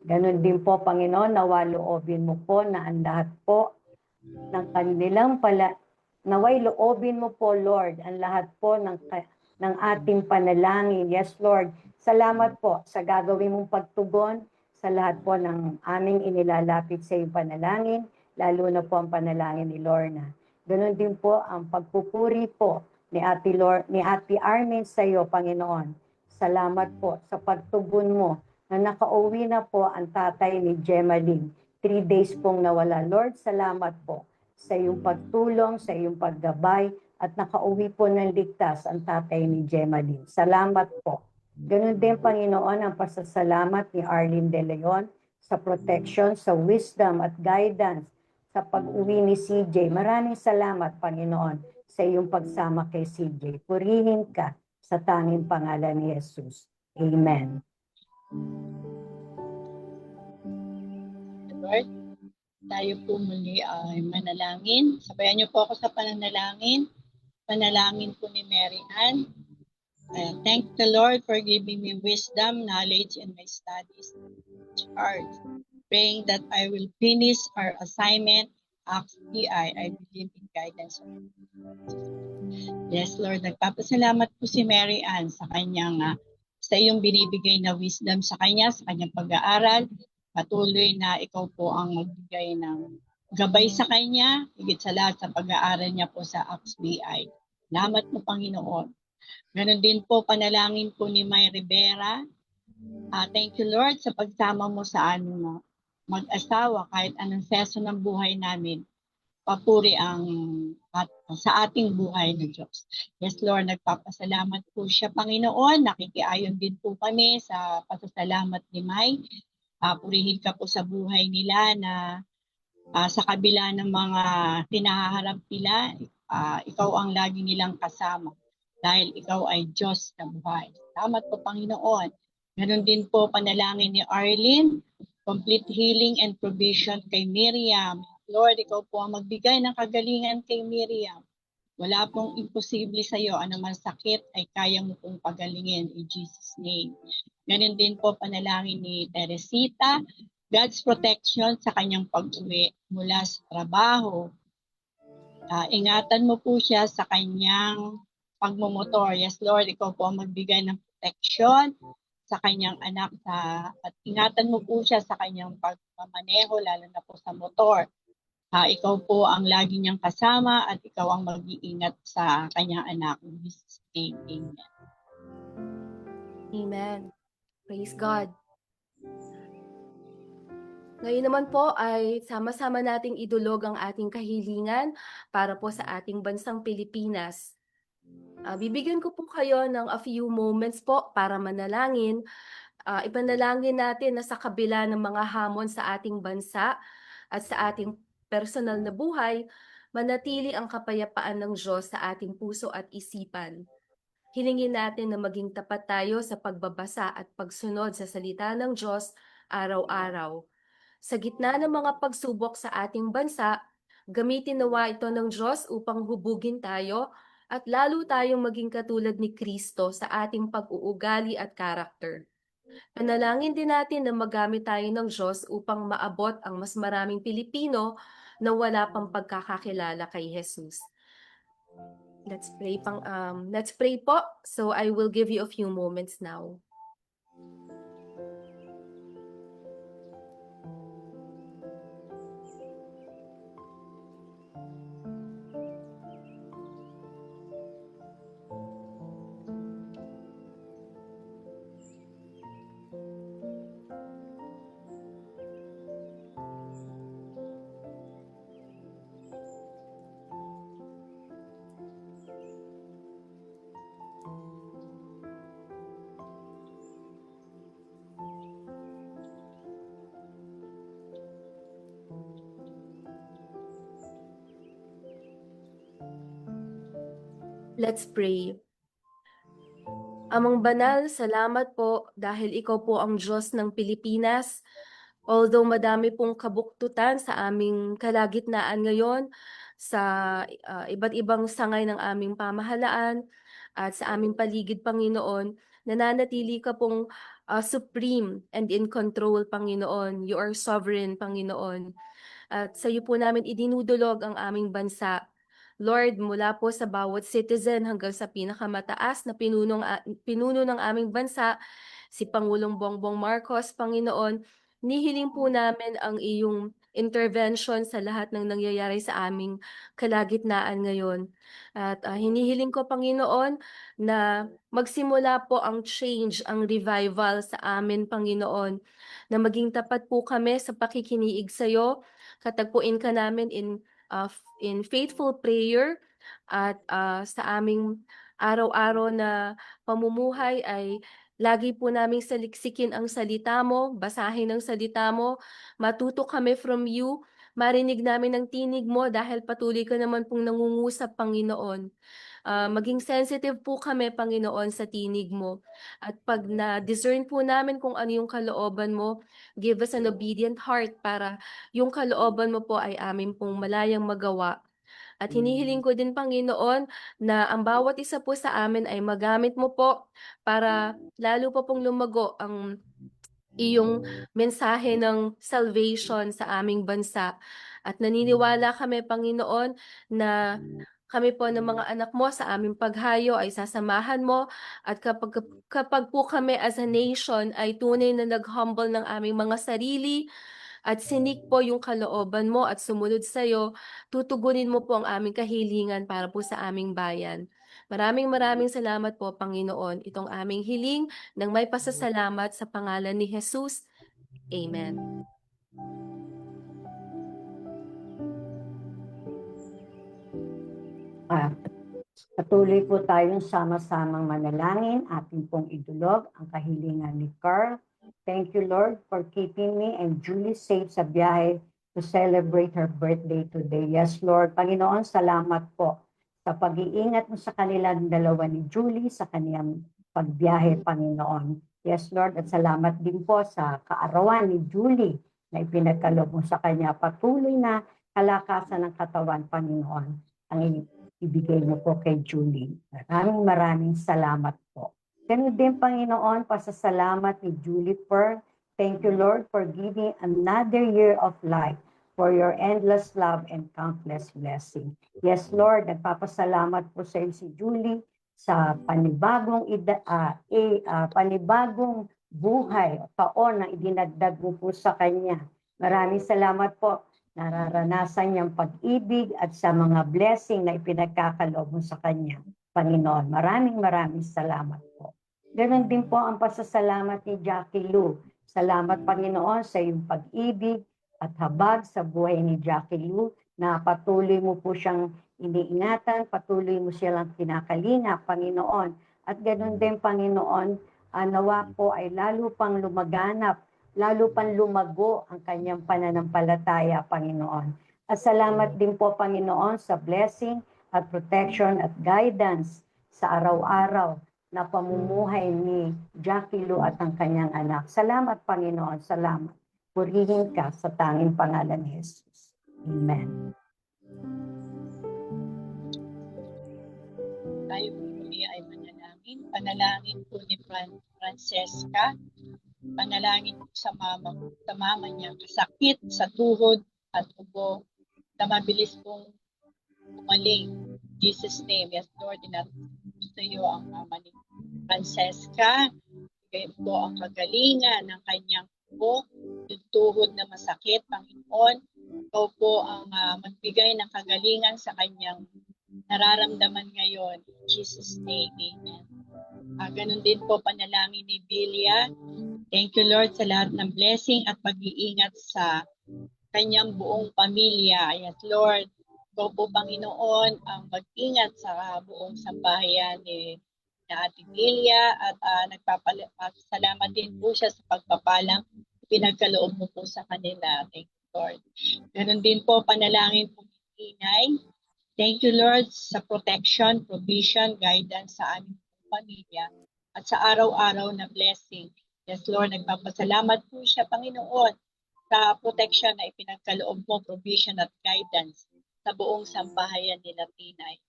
Ganon din po, Panginoon, nawaloobin mo po na ang lahat po ng kanilang naway loobin mo po, Lord, ang lahat po ng ating panalangin. Yes, Lord. Salamat po sa gagawin mong pagtugon sa lahat po ng aming inilalapit sa iyong panalangin, lalo na po ang panalangin ni Lorna. Ganon din po ang pagpupuri po ni Ate Armin sa iyo, Panginoon. Salamat po sa pagtugon mo na nakauwi na po ang tatay ni Gemaline. 3 days pong nawala. Lord, salamat po sa iyong pagtulong, sa iyong paggabay, at nakauwi po ng ligtas ang tatay ni Gemaline. Salamat po. Ganun din, Panginoon, ang pasasalamat ni Arlene De Leon sa protection, sa wisdom at guidance sa pag-uwi ni CJ. Maraming salamat, Panginoon, sa iyong pagsama kay CJ. Purihin ka sa tanging pangalan ni Jesus. Amen. Lord, tayo po muli ay manalangin. Sabayan niyo po ako sa pananalangin. Panalangin po ni Mary Ann. Thank the Lord for giving me wisdom, knowledge, and my studies. Charge. Praying that I will finish our assignment. Acts PI, I believe in guidance. Yes, Lord, nagpapasalamat po si Mary Ann sa kanyang sa iyong binibigay na wisdom sa kanyang pag-aaral. Patuloy na ikaw po ang magbigay ng gabay sa kanya, higit sa lahat sa pag-aaral niya po sa Acts BI. Salamat po, Panginoon. Ganon din po, panalangin po ni May Rivera. Thank you, Lord, sa pagsama mo sa aming mag-asawa kahit anong season ng buhay namin. Papuri ang sa ating buhay na Diyos. Yes, Lord, nagpapasalamat po siya, Panginoon. Nakikiayon din po kami sa pasasalamat ni May. Purihin ka po sa buhay nila na sa kabila ng mga hinaharap nila, ikaw ang lagi nilang kasama dahil ikaw ay Diyos sa buhay. Salamat po, Panginoon. Ganon din po panalangin ni Arlene, complete healing and provision kay Miriam. Lord, ikaw po ang magbigay ng kagalingan kay Miriam. Wala pong imposible sa iyo. Anumang sakit ay kaya mo pong pagalingin in Jesus' name. Ganon din po panalangin ni Teresita, God's protection sa kanyang pag-uwi mula sa trabaho. Ingatan mo po siya sa kanyang pagmumotor. Yes, Lord, ikaw po ang magbigay ng protection sa kanyang anak at ingatan mo po siya sa kanyang pagmamaneho, lalo na po sa motor. Ikaw po ang lagi niyang kasama at ikaw ang mag-iingat sa kanyang anak. In Jesus' name, amen. Amen. Praise God. Ngayon naman po ay sama-sama nating idulog ang ating kahilingan para po sa ating bansang Pilipinas. Bibigyan ko po kayo ng a few moments po para manalangin. Ipanalangin natin na sa kabila ng mga hamon sa ating bansa at sa ating personal na buhay, manatili ang kapayapaan ng Diyos sa ating puso at isipan. Hilingin natin na maging tapat tayo sa pagbabasa at pagsunod sa salita ng Diyos araw-araw. Sa gitna ng mga pagsubok sa ating bansa, gamitin nawa ito ng Diyos upang hubugin tayo at lalo tayong maging katulad ni Kristo sa ating pag-uugali at karakter. Panalangin din natin na magamit tayo ng Diyos upang maabot ang mas maraming Pilipino na wala pang pagkakakilala kay Jesus. Let's pray po. So I will give you a few moments now. Let's pray. Amang banal, salamat po dahil ikaw po ang Diyos ng Pilipinas. Although madami pong kabuktutan sa aming kalagitnaan ngayon, sa iba't ibang sangay ng aming pamahalaan at sa aming paligid, Panginoon, nananatili ka pong supreme and in control, Panginoon. You are sovereign, Panginoon. At sa iyo po namin idinudulog ang aming bansa. Lord, mula po sa bawat citizen hanggang sa pinakamataas na pinuno ng aming bansa, si Pangulong Bongbong Marcos, Panginoon, nihiling po namin ang iyong intervention sa lahat ng nangyayari sa aming kalagitnaan ngayon. At hinihiling ko, Panginoon, na magsimula po ang change, ang revival sa amin, Panginoon, na maging tapat po kami sa pakikiniig sa iyo, katagpuin ka namin in faithful prayer at sa aming araw-araw na pamumuhay ay lagi po naming saliksikin ang salita mo, basahin ang salita mo, matuto kami from you marinig namin ang tinig mo dahil patuloy ka naman pong nangungusap, Panginoon. Maging sensitive po kami, Panginoon, sa tinig mo. At pag na-discern po namin kung ano yung kalooban mo, give us an obedient heart para yung kalooban mo po ay amin pong malayang magawa. At hinihiling ko din, Panginoon, na ang bawat isa po sa amin ay magamit mo po para lalo pa pong lumago ang iyong mensahe ng salvation sa aming bansa. At naniniwala kami, Panginoon, na kami po ng mga anak mo sa aming paghayo ay sasamahan mo at kapag po kami as a nation ay tunay na nag-humble ng aming mga sarili at sinik po yung kalooban mo at sumunod sa iyo, tutugunin mo po ang aming kahilingan para po sa aming bayan. Maraming maraming salamat po, Panginoon. Itong aming hiling ng may pasasalamat sa pangalan ni Jesus. Amen. Patuloy po tayong sama-samang manalangin, ating pong idulog ang kahilingan ni Carl. Thank you, Lord, for keeping me and Julie safe sa biyahe to celebrate her birthday today. Yes, Lord. Panginoon, salamat po sa pag-iingat mo sa kanilang dalawa ni Julie sa kaniyang pagbiyahe, Panginoon. Yes, Lord, at salamat din po sa kaarawan ni Julie na ipinagkaloob mo sa kanya. Patuloy na kalakasan ng katawan, Panginoon, ang ibigay mo po kay Julie. Maraming salamat po. Ganun din, Panginoon, pasasalamat ni Julie Per. Thank you, Lord, for giving another year of life, for your endless love and countless blessing. Yes, Lord, nagpapasalamat po sa iyo si Julie sa panibagong buhay, taon na idinagdag mo po sa kanya. Maraming salamat po. Nararanasan niyang pag-ibig at sa mga blessing na ipinagkakaloob mo sa kanya, Panginoon. Maraming salamat po. Ganon din po ang pasasalamat ni Jackie Lou. Salamat, Panginoon, sa iyong pag-ibig at habag sa buhay ni Jackie Lou na patuloy mo po siyang iniingatan, patuloy mo silang kinakalinga, Panginoon. At ganon din, Panginoon, nawa po ay lalo pang lumaganap, lalo pang lumago ang kanyang pananampalataya, Panginoon. At salamat din po, Panginoon, sa blessing at protection at guidance sa araw-araw na pamumuhay ni Jackie Lou at ang kanyang anak. Salamat, Panginoon. Salamat. Purihin ka sa tanging pangalan ni Jesus. Amen. Tayo po muli ay manalangin. Panalangin po ni Francesca. Panalangin po sa mama niya. Kasakit sa tuhod at ubo na mabilis pong umaling. Jesus' name. Yes, Lord, sa iyo ang mama ni Francesca. Bigay po ang kagalingan ng kanyang ubo, yung tuhod na masakit, Panginoon. Ikaw po ang magbigay ng kagalingan sa kanyang nararamdaman ngayon. In Jesus' name, amen. Ganun din po panalangin ni Bilia. Thank you, Lord, sa lahat ng blessing at pag-iingat sa kanyang buong pamilya. Yes, Lord, ikaw po, Panginoon, ang mag-ingat sa buong sambahayan ni Ate Bilia at nagpapasalamat din po siya sa pagpapalang pinagkaloob mo po sa kanila. Thank you, Lord. Ganun din po panalangin po ni Inay. Thank you, Lord, sa protection, provision, guidance sa aming pamilya at sa araw-araw na blessing. Yes, Lord, nagpapasalamat po siya, Panginoon, sa protection na ipinagkaloob mo, provision at guidance sa buong sambahayan nila, Tinay.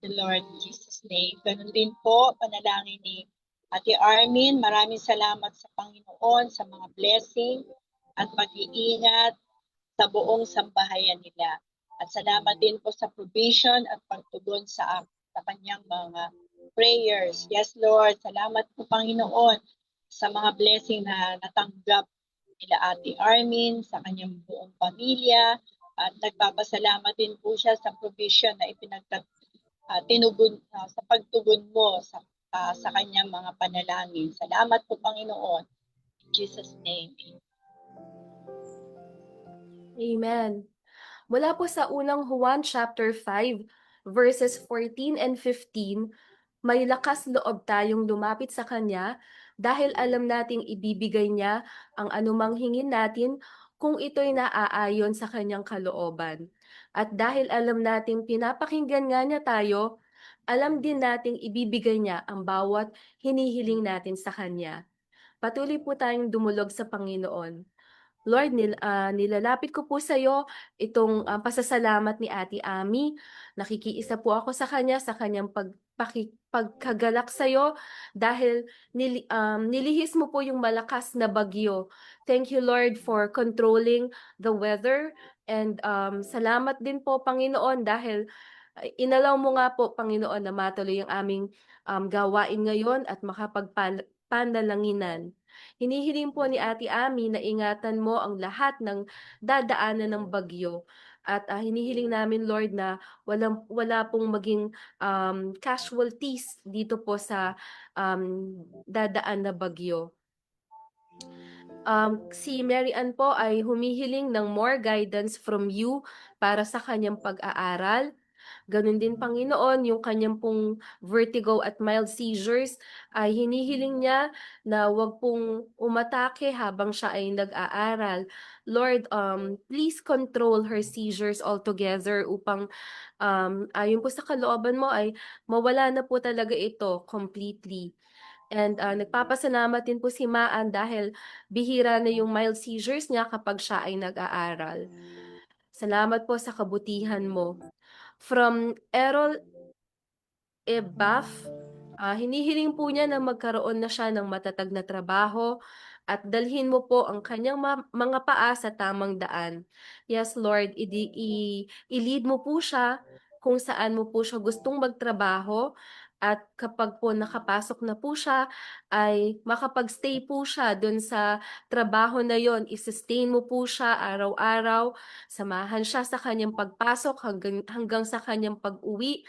The Lord, in Jesus' name. Ganun din po, panalangin ni Ate Armin. Maraming salamat sa Panginoon sa mga blessing at pag-iingat sa buong sambahayan nila. At salamat din po sa provision at pagtugon sa kanyang mga prayers. Yes, Lord. Salamat po, Panginoon, sa mga blessing na natanggap nila Ate Armin, sa kanyang buong pamilya. At nagpapasalamat din po siya sa provision na sa pagtugon mo sa kanyang mga panalangin. Salamat po, Panginoon. In Jesus' name. Amen. Mula po sa unang Juan chapter 5, verses 14 and 15, may lakas loob tayong lumapit sa Kanya dahil alam nating ibibigay niya ang anumang hingin natin kung ito'y naaayon sa kanyang kalooban. At dahil alam nating pinapakinggan nga niya tayo, alam din nating ibibigay niya ang bawat hinihiling natin sa kanya. Patuloy po tayong dumulog sa Panginoon. Lord, nilalapit ko po sa iyo itong pasasalamat ni Ate Ami. Nakikiisa po ako sa kanya sa kanyang pagkagalak sa iyo dahil nilihis mo po yung malakas na bagyo. Thank you, Lord, for controlling the weather. And salamat din po, Panginoon, dahil inalaw mo nga po, Panginoon, na matuloy ang aming gawain ngayon at makapagpandalanginan. Hinihiling po ni Ate Ami na ingatan mo ang lahat ng dadaanan ng bagyo. At hinihiling namin, Lord, na wala pong maging casualties dito po sa dadaan na bagyo. Si Mary Ann po ay humihiling ng more guidance from you para sa kanyang pag-aaral. Ganun din, Panginoon, yung kanyang pong vertigo at mild seizures ay hinihiling niya na wag pong umatake habang siya ay nag-aaral. Lord, please control her seizures altogether upang ayon po sa kalooban mo ay mawala na po talaga ito completely. And nagpapasalamat din po si Maan dahil bihira na yung mild seizures niya kapag siya ay nag-aaral. Salamat po sa kabutihan mo. From Errol Ebaf, hinihiling po niya na magkaroon na siya ng matatag na trabaho at dalhin mo po ang kanyang mga paa sa tamang daan. Yes, Lord, i-lead mo po siya kung saan mo po siya gustong magtrabaho at kapag po nakapasok na po siya, ay makapag-stay po siya dun sa trabaho na yon. I-sustain mo po siya araw-araw, samahan siya sa kanyang pagpasok hanggang sa kanyang pag-uwi.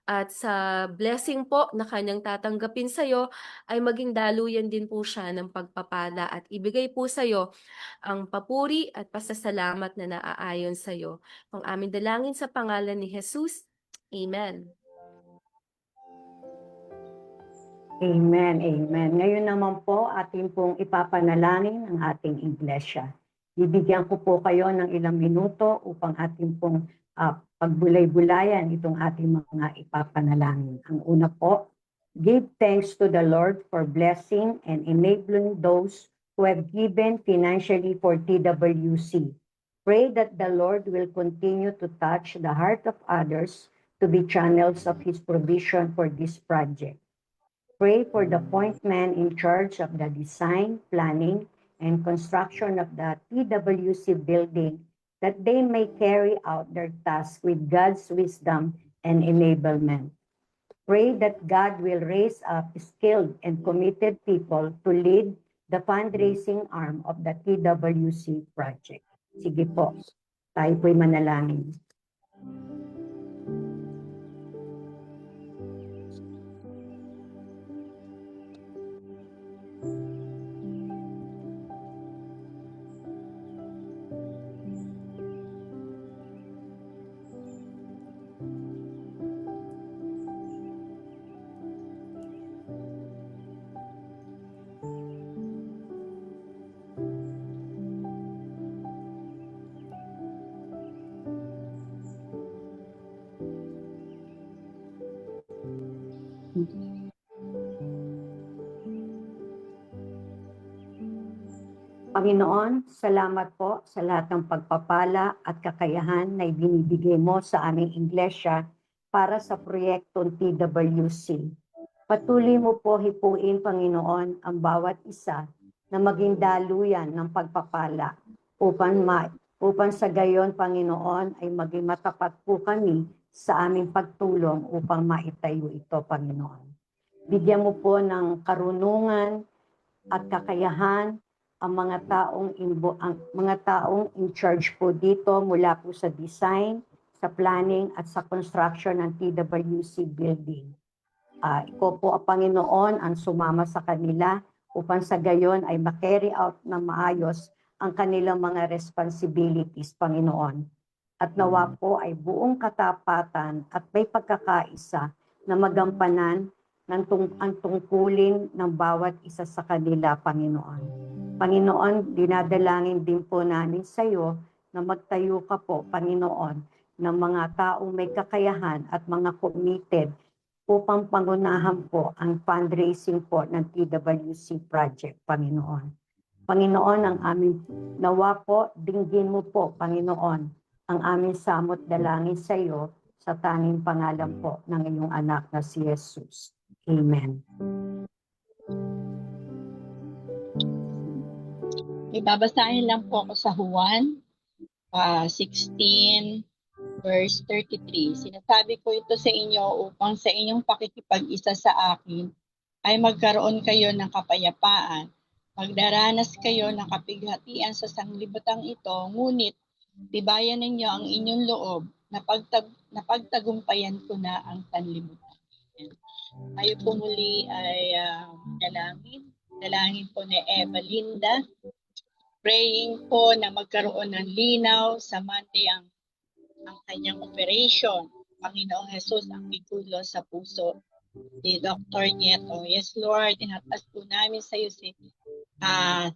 At sa blessing po na kanyang tatanggapin sa iyo ay maging daluyan din po siya ng pagpapala at ibigay po sa iyo ang papuri at pasasalamat na naaayon sa iyo. Ang aming dalangin sa pangalan ni Jesus. Amen. Amen, amen. Ngayon naman po, atin pong ipapanalangin ang ating iglesia. Bibigyan ko po kayo ng ilang minuto upang atin pong pagbulay-bulayan itong ating mga ipapanalangin. Ang una po, give thanks to the Lord for blessing and enabling those who have given financially for TWC. Pray that the Lord will continue to touch the heart of others to be channels of His provision for this project. Pray for the point man in charge of the design, planning, and construction of the TWC building, that they may carry out their task with God's wisdom and enablement. Pray that God will raise up skilled and committed people to lead the fundraising arm of the TWC project. Sige po, tayo po'y manalangin. Panginoon, salamat po sa lahat ng pagpapala at kakayahan na ibinibigay mo sa aming iglesia para sa proyektong TWC. Patuloy mo po hipuin, Panginoon, ang bawat isa na maging daluyan ng pagpapala upang sa gayon, Panginoon, ay maging matapat po kami sa aming pagtulong upang maitayo ito, Panginoon. Bigyan mo po ng karunungan at kakayahan ang mga taong in charge po dito mula po sa design, sa planning at sa construction ng TWC building. Ikaw po, Panginoon, ang sumama sa kanila upang sa gayon ay ma-carry out na maayos ang kanilang mga responsibilities, Panginoon. At nawa po ay buong katapatan at may pagkakaisa na magampanan ang tungkulin ng bawat isa sa kanila, Panginoon. Panginoon, dinadalangin din po namin sa iyo na magtayo ka po, Panginoon, ng mga taong may kakayahan at mga committed upang pangunahan po ang fundraising po ng TWC project, Panginoon. Panginoon, ang aming nawa po, dinggin mo po, Panginoon, ang aming samot dalangin sa iyo sa tanging pangalan po ng iyong anak na si Jesus. Amen. Ibabasahin lang po ako sa Juan 16 verse 33. Sinasabi ko ito sa inyo upang sa inyong pakikipag-isa sa akin ay magkaroon kayo ng kapayapaan. Magdaranas kayo ng kapighatian sa sanglibutang ito, ngunit tibayan ninyo ang inyong loob na pagtagumpayan ko na ang sanlibutan. Tayo po muli ay dalangin po ni Eva Linda, praying po na magkaroon ng linaw sa Monday ang kanyang operation. Panginoong Jesus ang migulo sa puso ni Dr. Nieto. Yes, Lord, inatas po namin sa iyo si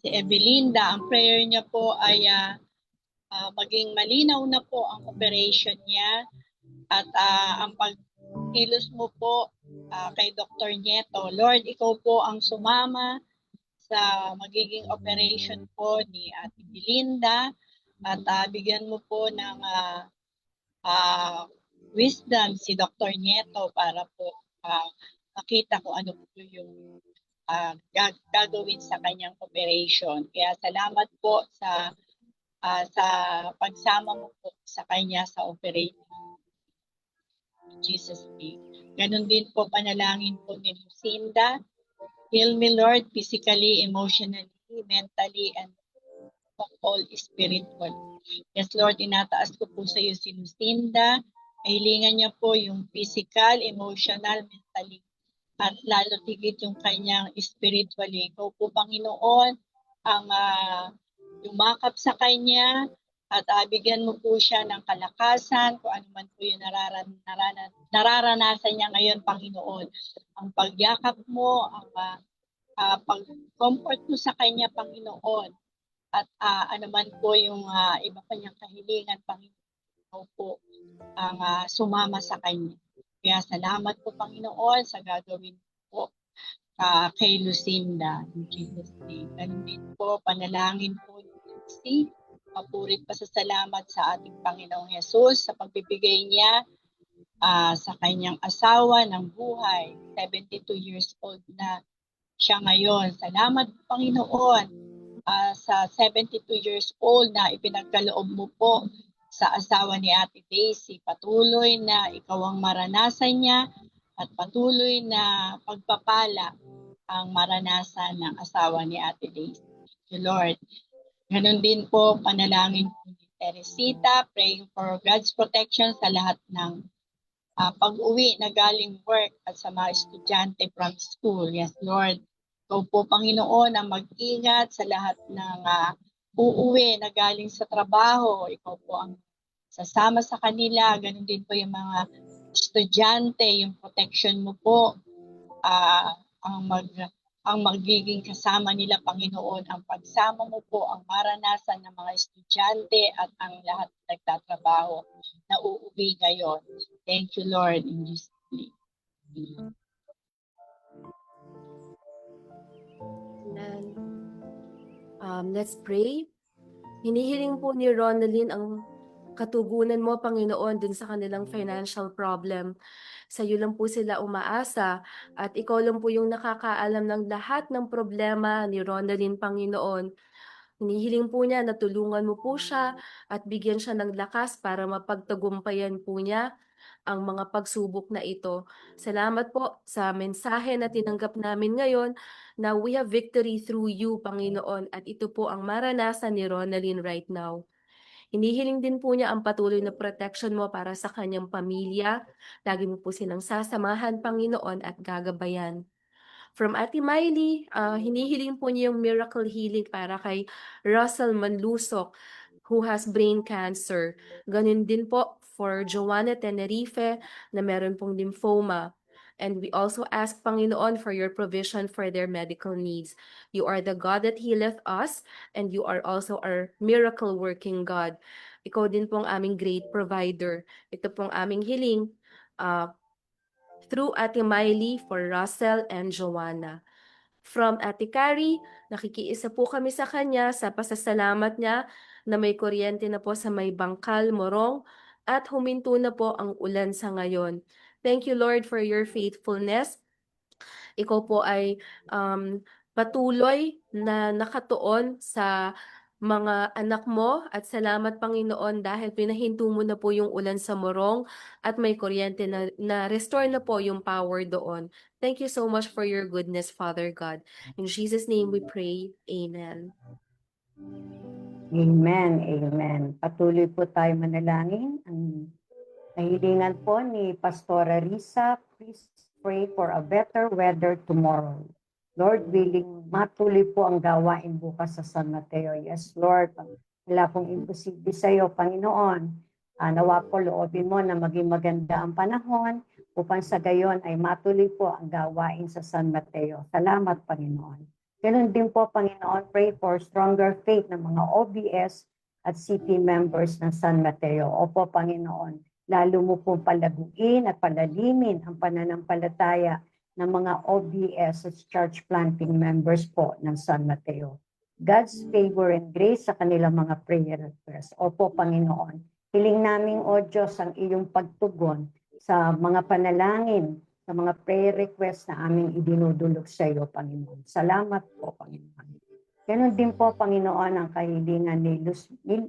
Evelinda. Ang prayer niya po ay maging malinaw na po ang operation niya at ang pagkilos mo po kay Dr. Nieto. Lord, ikaw po ang sumama sa magiging operation po ni Ate Belinda at bigyan mo po ng wisdom si Dr. Nieto para po makita kung ano po yung gagawin sa kanyang operation. Kaya salamat po sa pagsama mo po sa kanya sa operation. In Jesus' name. Ganon din po panalangin po ni Lucinda. Heal me, Lord, physically, emotionally, mentally, and all spiritual. Yes, Lord, inataas ko po sa iyo si Lucinda. Kahilingan niya po yung physical, emotional, mentally, at lalo tigit yung kanyang spiritually. Ikaw po, Panginoon, ang yumakap sa kanya at bigyan mo po siya ng kalakasan kung ano man po yung nararanasan niya ngayon, Panginoon. Ang pagyakap mo, ang pag-comfort mo sa kanya, Panginoon, at ano man po yung iba pa niyang kahilingan, Panginoon po, ang sumama sa kanya. Kaya salamat po, Panginoon, sa gagawin po kay Lucinda. In Jesus' name. Ganun din po, panalangin po ni Nancy. Mapurit pa sa salamat sa ating Panginoong Jesus sa pagbibigay niya sa kanyang asawa ng buhay. 72 years old na siya ngayon. Salamat, Panginoon, sa 72 years old na ipinagkaloob mo po sa asawa ni Ate Daisy. Patuloy na ikaw ang maranasan niya at patuloy na pagpapala ang maranasan ng asawa ni Ate Daisy. Lord, ganun din po panalangin po ni Teresita, praying for God's protection sa lahat ng pag-uwi na galing work at sa mga estudyante from school. Yes, Lord. Ikaw po, Panginoon, ang mag-ingat sa lahat ng uuwi na galing sa trabaho. Ikaw po ang sasama sa kanila. Ganun din po yung mga estudyante, yung protection mo po, ang magiging kasama nila, Panginoon, ang pagsama mo po, ang maranasan ng mga estudyante at ang lahat na nagtatrabaho na uuwi ngayon. Thank you, Lord, in Jesus' name. Let's pray. Hinihiling po ni Ronaldin ang katugunan mo, Panginoon, dun sa kanilang financial problem. Sa iyo lang po sila umaasa at ikaw lang po yung nakakaalam ng lahat ng problema ni Ronaldin, Panginoon. Hinihiling po niya na tulungan mo po siya at bigyan siya ng lakas para mapagtagumpayan po niya ang mga pagsubok na ito. Salamat po sa mensahe na tinanggap namin ngayon na we have victory through you, Panginoon, at ito po ang maranasan ni Ronaldin right now. Hinihiling din po niya ang patuloy na protection mo para sa kanyang pamilya. Lagi mo po silang sasamahan, Panginoon, at gagabayan. From Ate Miley, hinihiling po niya yung miracle healing para kay Russell Manlusok who has brain cancer. Ganun din po for Joanna Tenerife na meron pong lymphoma. And we also ask, Panginoon, for your provision for their medical needs. You are the God that healeth us, and you are also our miracle-working God. Ikaw din pong aming great provider. Ito pong aming hiling through Ate Miley for Russell and Joanna. From Ate Carrie, nakikiisa po kami sa kanya sa pasasalamat niya na may kuryente na po sa may Bangkal, Morong, at huminto na po ang ulan sa ngayon. Thank you, Lord, for your faithfulness. Ikaw po ay patuloy na nakatuon sa mga anak mo at salamat, Panginoon, dahil pinahinto mo na po yung ulan sa Morong at may kuryente na restore na po yung power doon. Thank you so much for your goodness, Father God. In Jesus' name we pray. Amen. Amen, amen. Patuloy po tayo manalangin. Ang kahilingan po ni Pastora Risa, please pray for a better weather tomorrow. Lord willing, matuloy po ang gawain bukas sa San Mateo. Yes, Lord. Wala pong imposible sa iyo, Panginoon. Nawa po loobin mo na maging maganda ang panahon upang sa gayon ay matuloy po ang gawain sa San Mateo. Salamat, Panginoon. Ganun din po, Panginoon, pray for stronger faith ng mga OBS at CP members ng San Mateo. Opo, Panginoon, lalo mo pong palaguin at palalimin ang pananampalataya ng mga OBS at church planting members po ng San Mateo. God's favor and grace sa kanilang mga prayer requests. Opo, Panginoon, hiling naming, O Diyos, ang iyong pagtugon sa mga panalangin, sa mga prayer requests na aming idinudulog sa iyo, Panginoon. Salamat po, Panginoon. Ganon din po, Panginoon, ang kahilingan ni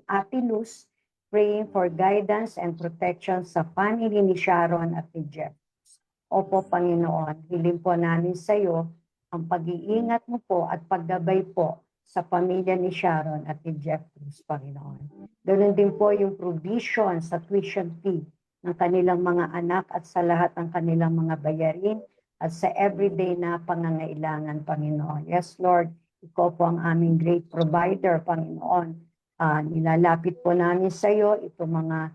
Ate Luz, praying for guidance and protection sa family ni Sharon at ni Jeff. Opo, Panginoon, hiling po namin sa iyo ang pag-iingat mo po at paggabay po sa pamilya ni Sharon at ni Jeff Cruz, Panginoon. Ganon din po yung provision sa tuition fee ng kanilang mga anak at sa lahat ng kanilang mga bayarin at sa everyday na pangangailangan, Panginoon. Yes, Lord, ikaw po ang aming great provider, Panginoon. Nilalapit po namin sa iyo itong mga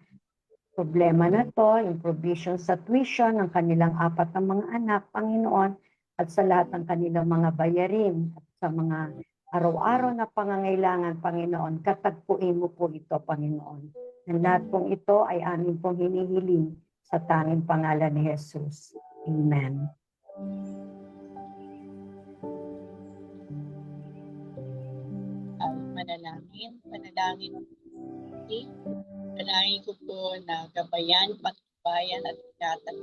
problema na to, yung provision sa tuition ng kanilang 4 na mga anak, Panginoon, at sa lahat ng kanilang mga bayarin at sa mga araw-araw na pangangailangan, Panginoon, katagpuin mo po ito, Panginoon. Ang lahat pong ito ay amin pong hinihiling sa tanging pangalan ni Jesus. Amen. Manalangin. Panalangin ko po na gabayan, patnubayan at ingatan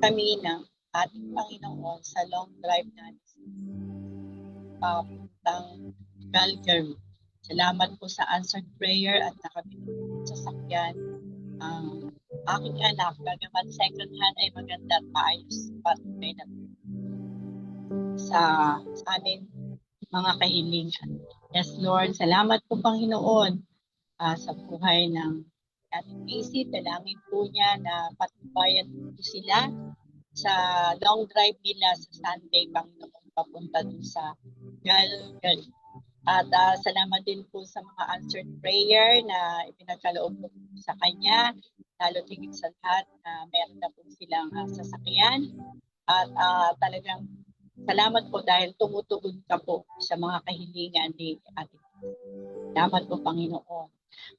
kami ng ating Panginoon sa long drive natin papuntang Calgary. Salamat po sa answered prayer at nakabit sa sakyan. Ang aking anak, bagamat second hand ay maganda at maayos patuloy na sa amin mga kahilingan. Yes, Lord, salamat po, Panginoon, sa buhay ng ating Casey. Dalangin po niya na patnubayan po sila sa long drive nila sa Sunday, Panginoon, papunta dun sa Calgary. At salamat din po sa mga answered prayer na ipinagkaloob po sa kanya, lalo tigit sa lahat na meron na po silang sasakyan. At talagang salamat po dahil tumutugon ka po sa mga kahilingan ni ating. Salamat po, Panginoon.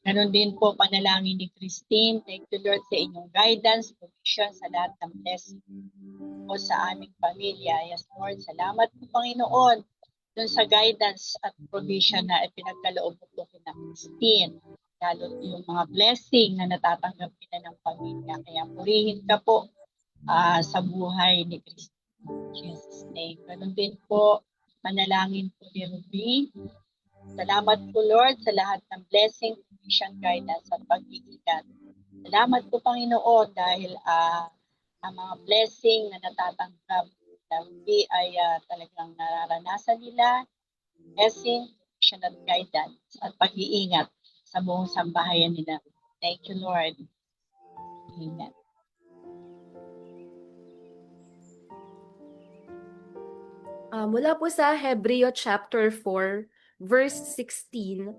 Ganon din po panalangin ni Christine. Thank you, Lord, sa inyong guidance, provision sa lahat ng blessing po sa aming pamilya. Yes, Lord, salamat po, Panginoon, dun sa guidance at provision na ipinagkaloob po kina Christine. Lalo yung mga blessing na natatanggap nila ng pamilya. Kaya purihin ka po sa buhay ni Christine. Jesus' name. Ganon din po, manalangin po ni Ruby. Salamat po, Lord, sa lahat ng blessing, provision, guidance, at pag-iingat. Salamat po, Panginoon, dahil ang mga blessing na natatanggap na Ruby ay talagang nararanasan nila. Blessing, provision, at guidance, at pag-iingat sa buong sambahayan nila. Thank you, Lord. Amen. Mula po sa Hebreo chapter 4, verse 16,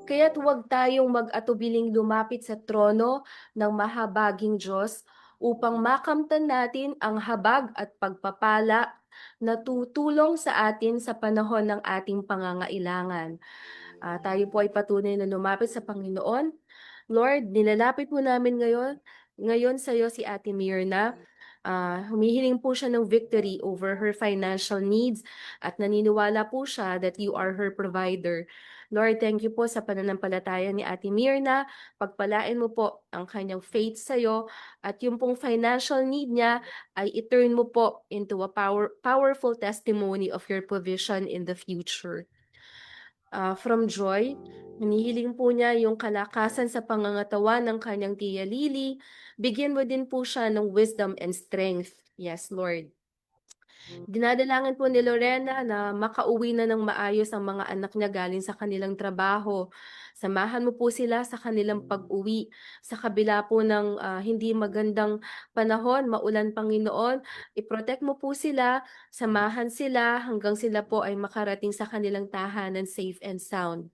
kaya't huwag tayong mag-atubiling lumapit sa trono ng mahabaging Diyos upang makamtan natin ang habag at pagpapala na tutulong sa atin sa panahon ng ating pangangailangan. Tayo po ay patuloy na lumapit sa Panginoon. Lord, nilalapit po namin ngayon sa iyo si Ate Mirna. Humihiling po siya ng victory over her financial needs at naniniwala po siya that you are her provider. Lord, thank you po sa pananampalataya ni Ate Mirna. Pagpalain mo po ang kanyang faith sa iyo at yung pong financial need niya ay i-turn mo po into a powerful testimony of your provision in the future. From Joy, hinihiling po niya yung kalakasan sa pangangatawan ng kanyang tiya Lily. Bigyan mo din po siya ng wisdom and strength. Yes, Lord. Dinadalangin po ni Lorena na makauwi na ng maayos ang mga anak niya galing sa kanilang trabaho. Samahan mo po sila sa kanilang pag-uwi. Sa kabila po ng hindi magandang panahon, maulan, Panginoon, i-protect mo po sila, samahan sila hanggang sila po ay makarating sa kanilang tahanan safe and sound.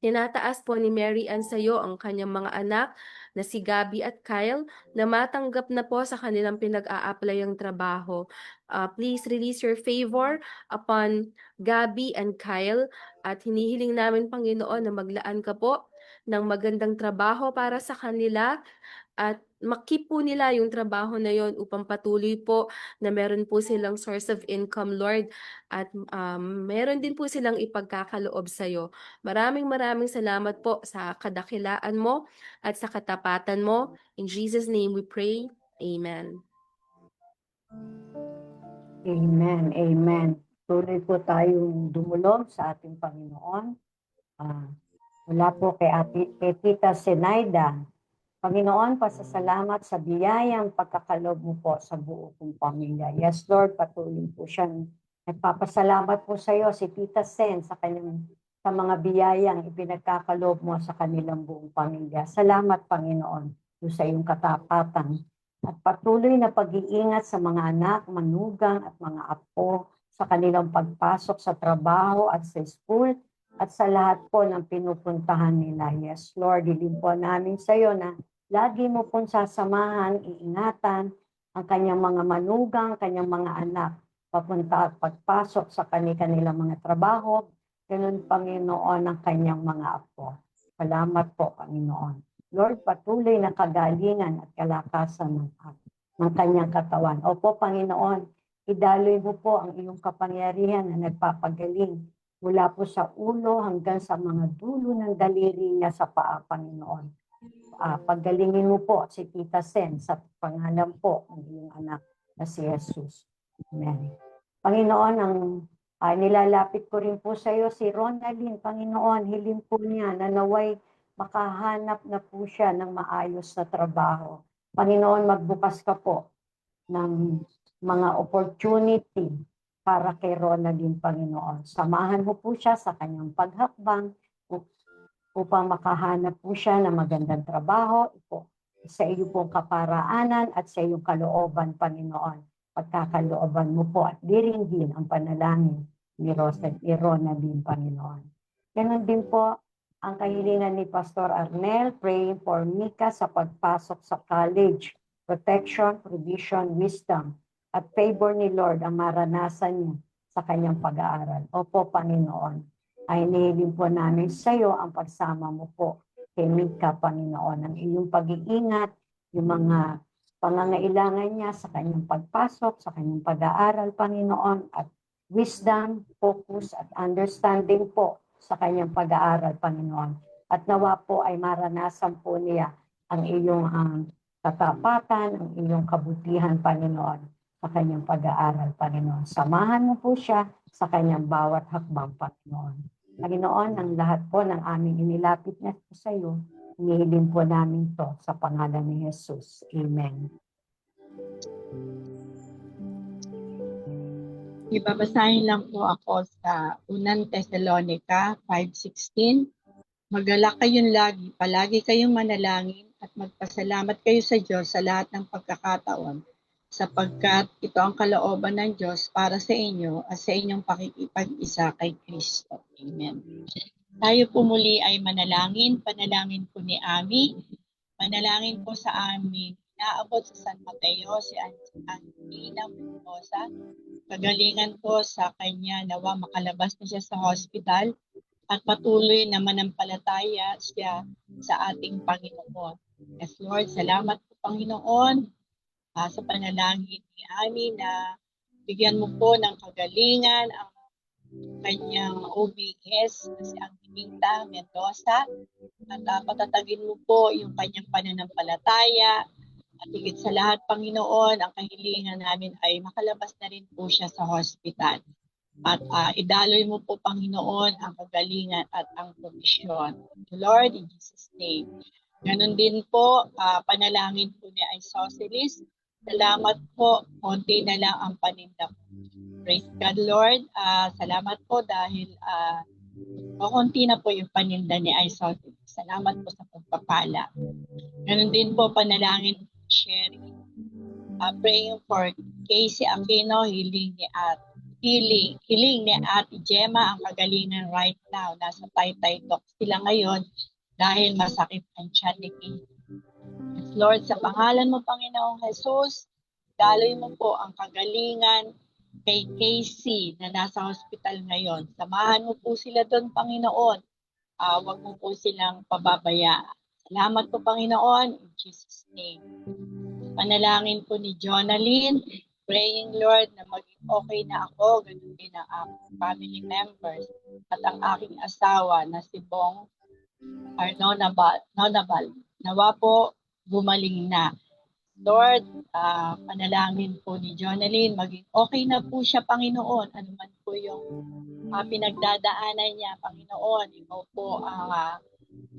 Tinataas po ni Mary Ann sa iyo ang kanyang mga anak na si Gabby at Kyle na matanggap na po sa kanilang pinag-a-applyang trabaho. Please release your favor upon Gabby and Kyle at hinihiling namin, Panginoon, na maglaan ka po ng magandang trabaho para sa kanila at makip po nila yung trabaho na yon upang patuloy po na meron po silang source of income, Lord, at meron din po silang ipagkakaloob sa iyo. Maraming salamat po sa kadakilaan mo at sa katapatan mo. In Jesus' name we pray. Amen. Amen. Amen. Tuloy po tayong dumulog sa ating Panginoon. Mula po kay Tita Zenaida. Panginoon, pasasalamat sa biyayang pagkakalob mo po sa buo kong pamilya. Yes, Lord, patuloy po siyang nagpapasalamat po sa iyo si Tita Sen sa mga biyayang ipinagkakalob mo sa kanilang buong pamilya. Salamat, Panginoon, po sa iyong katapatan at patuloy na pag-iingat sa mga anak, manugang at mga apo sa kanilang pagpasok sa trabaho at sa school at sa lahat po ng pinupuntahan nila. Yes, Lord, hilin po namin sa iyo na lagi mo pong sasamahan, iingatan ang kanyang mga manugang, kanyang mga anak, papunta at pagpasok sa kanilang mga trabaho, ganun, Panginoon, ang kanyang mga apo. Salamat po, Panginoon. Lord, patuloy na kagalingan at kalakasan ng kanyang katawan. Opo, Panginoon, idaloy mo po ang iyong kapangyarihan na nagpapagaling mula po sa ulo hanggang sa mga dulo ng daliri niya sa paa, Panginoon. Paggalingin mo po si Tita Sen sa pangalan po ng iyong anak na si Jesus. Amen. Panginoon, nilalapit ko rin po sa iyo si Ronaldin. Panginoon, hiling po niya na naway makahanap na po siya ng maayos na trabaho. Panginoon, magbukas ka po ng mga opportunity para kay Ronaldin, Panginoon. Samahan mo po siya sa kanyang paghakbang upang makahanap po siya ng magandang trabaho sa iyo pong kaparaanan at sa iyong kalooban, Panginoon. Pagkakalooban mo po at diringgin ang panalangin ni Ronaldin, Panginoon. Ganon din po ang kahilingan ni Pastor Arnel, praying for Mika sa pagpasok sa college, protection, provision, wisdom, at favor ni Lord ang maranasan niya sa kanyang pag-aaral. Opo, Panginoon, ay nihilin po namin sa iyo ang pagsama mo po kay Mika, Panginoon, ang iyong pag-iingat, yung mga pangangailangan niya sa kanyang pagpasok, sa kanyang pag-aaral, Panginoon, at wisdom, focus, at understanding po sa kanyang pag-aaral, Panginoon. At nawa po ay maranasan po niya ang iyong katapatan, ang iyong kabutihan, Panginoon, sa kanyang pag-aaral, Panginoon. Samahan mo po siya sa kanyang bawat hakbang, Panginoon. Panginoon, ang lahat po ng aming inilapit na po sa iyo, hinihiling po namin to sa pangalan ni Jesus. Amen. Ibabasahin lang po ako sa 1 Thessalonica 5:16. Magalak kayong lagi, palagi kayong manalangin at magpasalamat kayo sa Diyos sa lahat ng pagkakataon, sapagkat ito ang kalooban ng Diyos para sa inyo at sa inyong pakikipag-isa kay Kristo. Amen. Tayo po muli ay manalangin. Panalangin po ni Ami. Manalangin po sa aming naabot sa San Mateo, si Angelina Mendoza. Kagalingan po sa kanya, nawa makalabas na siya sa hospital at patuloy na manampalataya siya sa ating Panginoon. Yes, Lord, salamat po Panginoon sa panalangin ni Ani na bigyan mo po ng kagalingan ang kanyang OBS na si Angelina Mendoza at patatagin mo po yung kanyang pananampalataya at higit sa lahat, Panginoon, ang kahilingan namin ay makalabas na rin po siya sa hospital. At idaloy mo po, Panginoon, ang kagalingan at ang provisyon. Lord, in Jesus' name. Ganon din po, panalangin po ni Isosceles. Salamat po, konti na lang ang paninda ko. Praise God, Lord. Salamat po dahil konti na po yung paninda ni Isosceles. Salamat po sa pagpapala. Ganon din po, panalangin Sherry. Praying for Casey Aquino, hiling ni Ate Gemma ang kagalingan right now. Nasa Taytay Doc sila ngayon dahil masakit ang tiyan ni Casey. Yes, Lord, sa pangalan mo, Panginoong Jesus, daloy mo po ang kagalingan kay Casey na nasa hospital ngayon. Samahan mo po sila doon, Panginoon. Huwag mo po silang pababayaan. Salamat po, Panginoon, in Jesus' name. Panalangin po ni Jonaline, praying, Lord, na maging okay na ako, ganun din ang aking family members at ang aking asawa na si Bong Nonabal. Nawa po, gumaling na. Lord, panalangin po ni Jonaline, maging okay na po siya, Panginoon. Ano man po yung pinagdadaanan niya, Panginoon. Ikaw po ang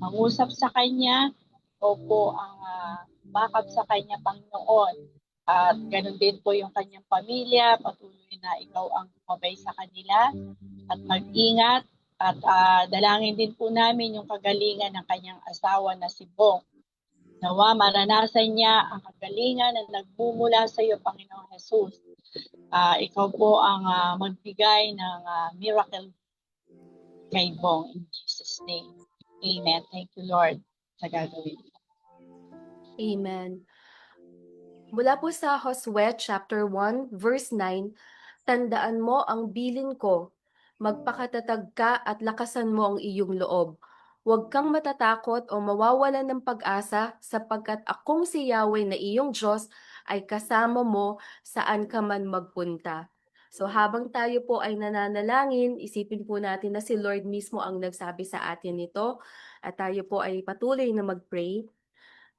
mangusap sa kanya, ikaw po ang bakab sa kanya, Panginoon. At ganun din po yung kanyang pamilya, patuloy na ikaw ang kumabay sa kanila at mag-ingat. At dalangin din po namin yung kagalingan ng kanyang asawa na si Bong. Nawa maranasan niya ang kagalingan na nagmumula sa iyo, Panginoong Jesus. Ikaw po ang magbigay ng miracle kay Bong in Jesus' name. Amen. Thank you, Lord, sa gagawin. Amen. Mula po sa Josue chapter 1 verse 9, tandaan mo ang bilin ko, magpakatatag ka at lakasan mo ang iyong loob. Huwag kang matatakot o mawawalan ng pag-asa sapagkat akong si Yahweh na iyong Diyos ay kasama mo saan ka man magpunta. So habang tayo po ay nananalangin, isipin po natin na si Lord mismo ang nagsabi sa atin nito at tayo po ay patuloy na mag-pray.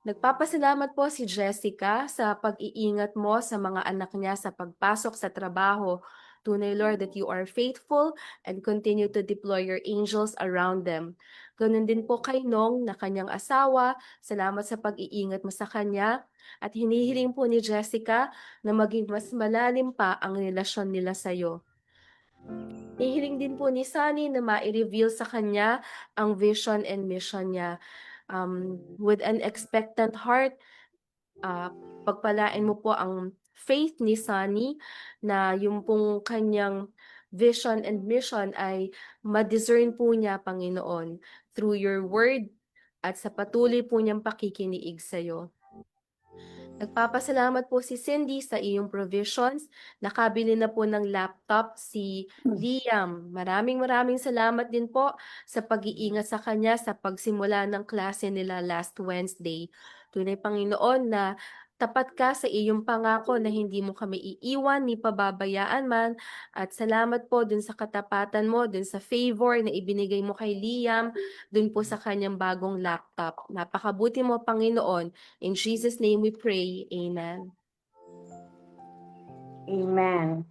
Nagpapasalamat po si Jessica sa pag-iingat mo sa mga anak niya sa pagpasok sa trabaho. Tunay, Lord, that you are faithful and continue to deploy your angels around them. Ganun din po kay Nong na kanyang asawa. Salamat sa pag-iingat mo sa kanya. At hinihiling po ni Jessica na maging mas malalim pa ang relasyon nila sa iyo. Hihiling din po ni Sunny na ma-reveal sa kanya ang vision and mission niya. With an expectant heart, pagpalain mo po ang faith ni Sunny na yung pong kanyang vision and mission ay ma-discern po niya, Panginoon, through your word at sa patuloy po niyang pakikiniig sa iyo. Nagpapasalamat po si Cindy sa iyong provisions. Nakabili na po ng laptop si Liam. Maraming salamat din po sa pag-iingat sa kanya sa pagsimula ng klase nila last Wednesday. Tunay, Panginoon, na tapat ka sa iyong pangako na hindi mo kami iiwan ni pababayaan man. At salamat po dun sa katapatan mo, dun sa favor na ibinigay mo kay Liam, dun po sa kanyang bagong laptop. Napakabuti mo, Panginoon. In Jesus' name we pray. Amen. Amen.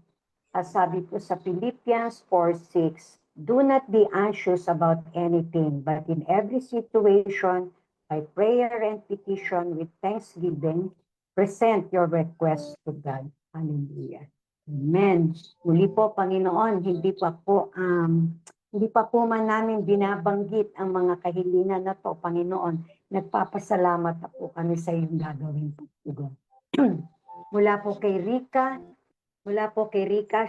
Sabi po sa Philippians 4:6, do not be anxious about anything, but in every situation, by prayer and petition with thanksgiving, present your requests to God. Hallelujah. Amen. Muli po, Panginoon, hindi pa po man namin binabanggit ang mga kahilingan na to, Panginoon. Nagpapasalamat na po kami sa iyong gagawin po. Mula po kay Rika,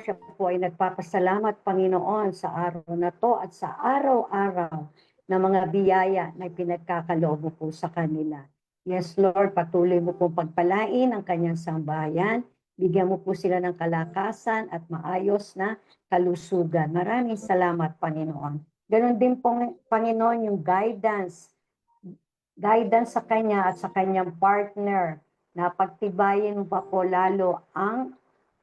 siya po ay nagpapasalamat, Panginoon, sa araw na to at sa araw-araw na mga biyaya na pinagkakaloob po sa kanila. Yes, Lord, patuloy mo pong pagpalain ang kanyang sambahayan. Bigyan mo po sila ng kalakasan at maayos na kalusugan. Maraming salamat, Panginoon. Ganon din po, Panginoon, yung guidance sa kanya at sa kanyang partner na pagtibayin mo pa po lalo ang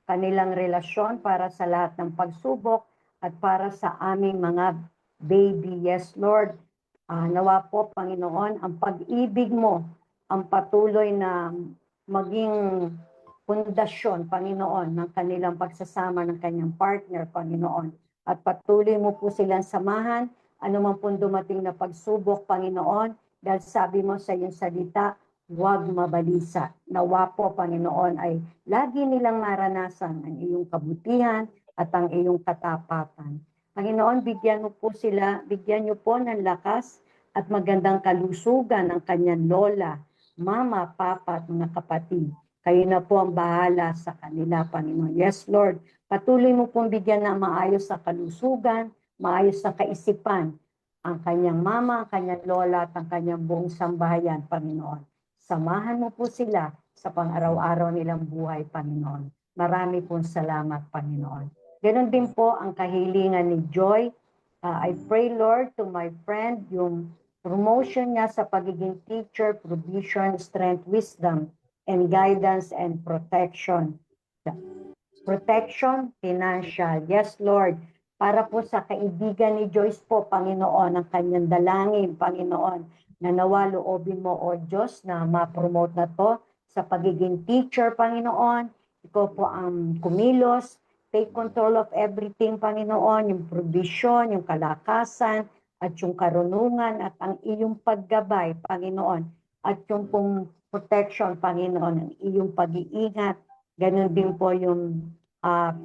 kanilang relasyon para sa lahat ng pagsubok at para sa aming mga baby. Yes, Lord, nawa po, Panginoon, ang pag-ibig mo ang patuloy na maging pundasyon, Panginoon, ng kanilang pagsasama ng kanyang partner, Panginoon. At patuloy mo po silang samahan, anumang pong dumating na pagsubok, Panginoon, dahil sabi mo sa iyong salita, huwag mabalisa. Nawa po, Panginoon, ay lagi nilang maranasan ang iyong kabutihan at ang iyong katapatan. Panginoon, bigyan mo po sila, bigyan niyo po ng lakas at magandang kalusugan ng kanyang lola, mama, papa at mga kapatid. Kayo na po ang bahala sa kanila, Panginoon. Yes, Lord, patuloy mo pong bigyan na maayos sa kalusugan, maayos sa kaisipan, ang kanyang mama, ang kanyang lola at ang kanyang buong sambahayan, Panginoon. Samahan mo po sila sa pang-araw-araw nilang buhay, Panginoon. Marami pong salamat, Panginoon. Ganon din po ang kahilingan ni Joy. I pray, Lord, to my friend, yung promotion niya sa pagiging teacher, provision, strength, wisdom, and guidance and protection. Protection, financial. Yes, Lord. Para po sa kaibigan ni Joyce po, Panginoon, ang kanyang dalangin, Panginoon, na nawa loobin mo, O Diyos, na ma-promote na to sa pagiging teacher, Panginoon. Ikaw po ang kumilos. Take control of everything, Panginoon, yung provision, yung kalakasan, at yung karunungan, at ang iyong paggabay, Panginoon, at yung pong protection, Panginoon, ang iyong pag-iingat. Ganun din po yung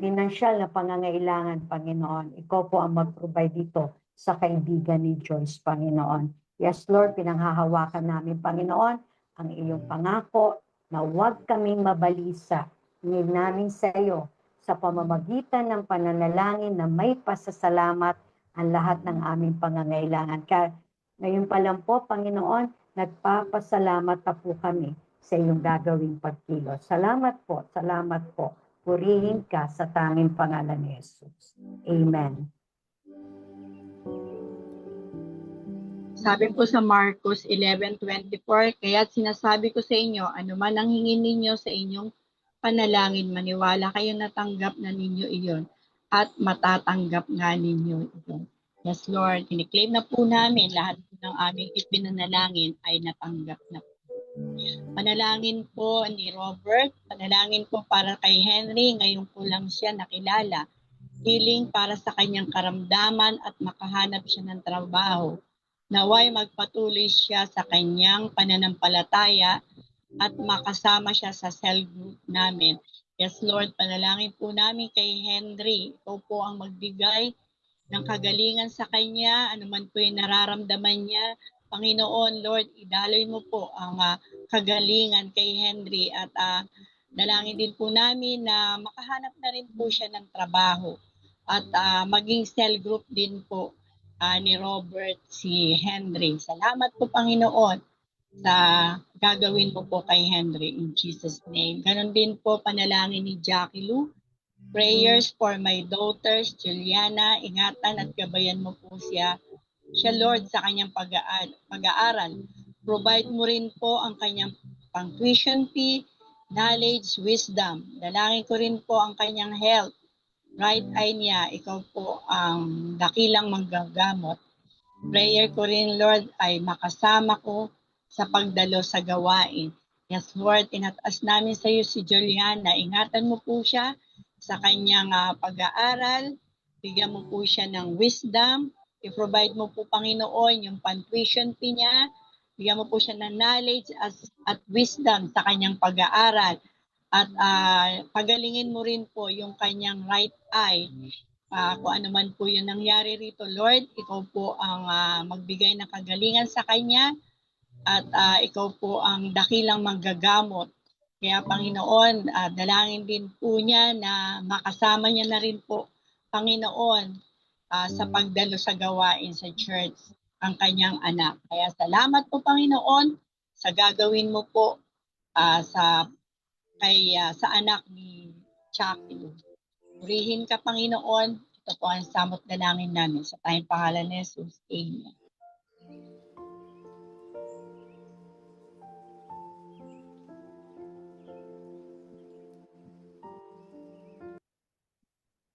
financial na pangangailangan, Panginoon. Ikaw po ang mag-provide dito sa kaibigan ni Joyce, Panginoon. Yes, Lord, pinanghahawakan namin, Panginoon, ang iyong pangako na huwag kaming mabalisa. Hingin namin sa iyo sa pamamagitan ng pananalangin na may pasasalamat ang lahat ng aming pangangailangan. Kaya ngayon pa lang po, Panginoon, nagpapasalamat na po kami sa iyong gagawing pagkilos. Salamat po, salamat po. Purihin ka sa tanging pangalan ni Jesus. Amen. Sabi po sa Marcos 11:24, kaya sinasabi ko sa inyo, anuman ang hingin ninyo sa inyong panalangin, maniwala kayo natanggap na ninyo iyon at matatanggap nga ninyo iyon. Yes, Lord, kiniklaim na po namin lahat ng aming ipinanalangin ay natanggap na po. Panalangin po ni Robert, panalangin po para kay Henry, ngayon po lang siya nakilala. Healing para sa kanyang karamdaman at makahanap siya ng trabaho. Naway magpatuloy siya sa kanyang pananampalataya at makasama siya sa cell group namin. Yes, Lord, panalangin po namin kay Henry. Ikaw po ang magbigay ng kagalingan sa kanya, anuman po yung nararamdaman niya. Panginoon, Lord, idaloy mo po ang kagalingan kay Henry at dalangin din po namin na makahanap na rin po siya ng trabaho at maging cell group din po ni Robert si Henry. Salamat po, Panginoon, sa gagawin mo po kay Henry in Jesus' name. Ganon din po panalangin ni Jackie Lou. Prayers for my daughters, Juliana, ingatan at gabayan mo po siya, Lord, sa kanyang pag-aaral. Provide mo rin po ang kanyang pang-tuition fee, knowledge, wisdom. Dalangin ko rin po ang kanyang health. Right eye niya, ikaw po ang dakilang manggagamot. Prayer ko rin, Lord, ay makasama ko sa pagdalo sa gawain. Yes, Lord, tinataas namin sa iyo si Juliana. Ingatan mo po siya sa kanyang pag-aaral. Bigyan mo po siya ng wisdom. I-provide mo po, Panginoon, yung pan-tuition fee niya. Bigyan mo po siya ng knowledge at wisdom sa kanyang pag-aaral. At pagalingin mo rin po yung kanyang right eye. Kung ano man po yung nangyari rito, Lord, ikaw po ang magbigay ng kagalingan sa kanya at ikaw po ang dakilang manggagamot. Kaya Panginoon, dalangin din po niya na makasama niya na rin po, Panginoon, sa pagdalo sa gawain sa church ang kanyang anak. Kaya salamat po, Panginoon, sa gagawin mo po sa anak ni Chucky. Purihin ka, Panginoon. Ito po ang samot dalangin namin sa tayong pangalan ni Jesus. Amen.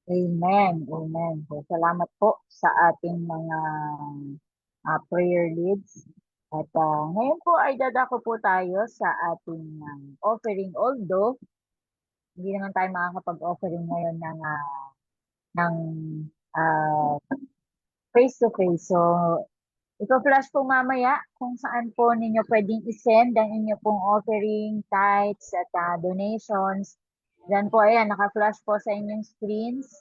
Amen. Amen. So, salamat po sa ating mga prayer leads. At ngayon po ay dadako po tayo sa ating offering. Although, hindi naman tayo makakapag-offering ngayon ng face-to-face. So, ito-flash po mamaya kung saan po ninyo pwedeng isend ang inyo pong offering, tithes, at donations. Diyan po, ayan, naka-flash po sa inyong screens.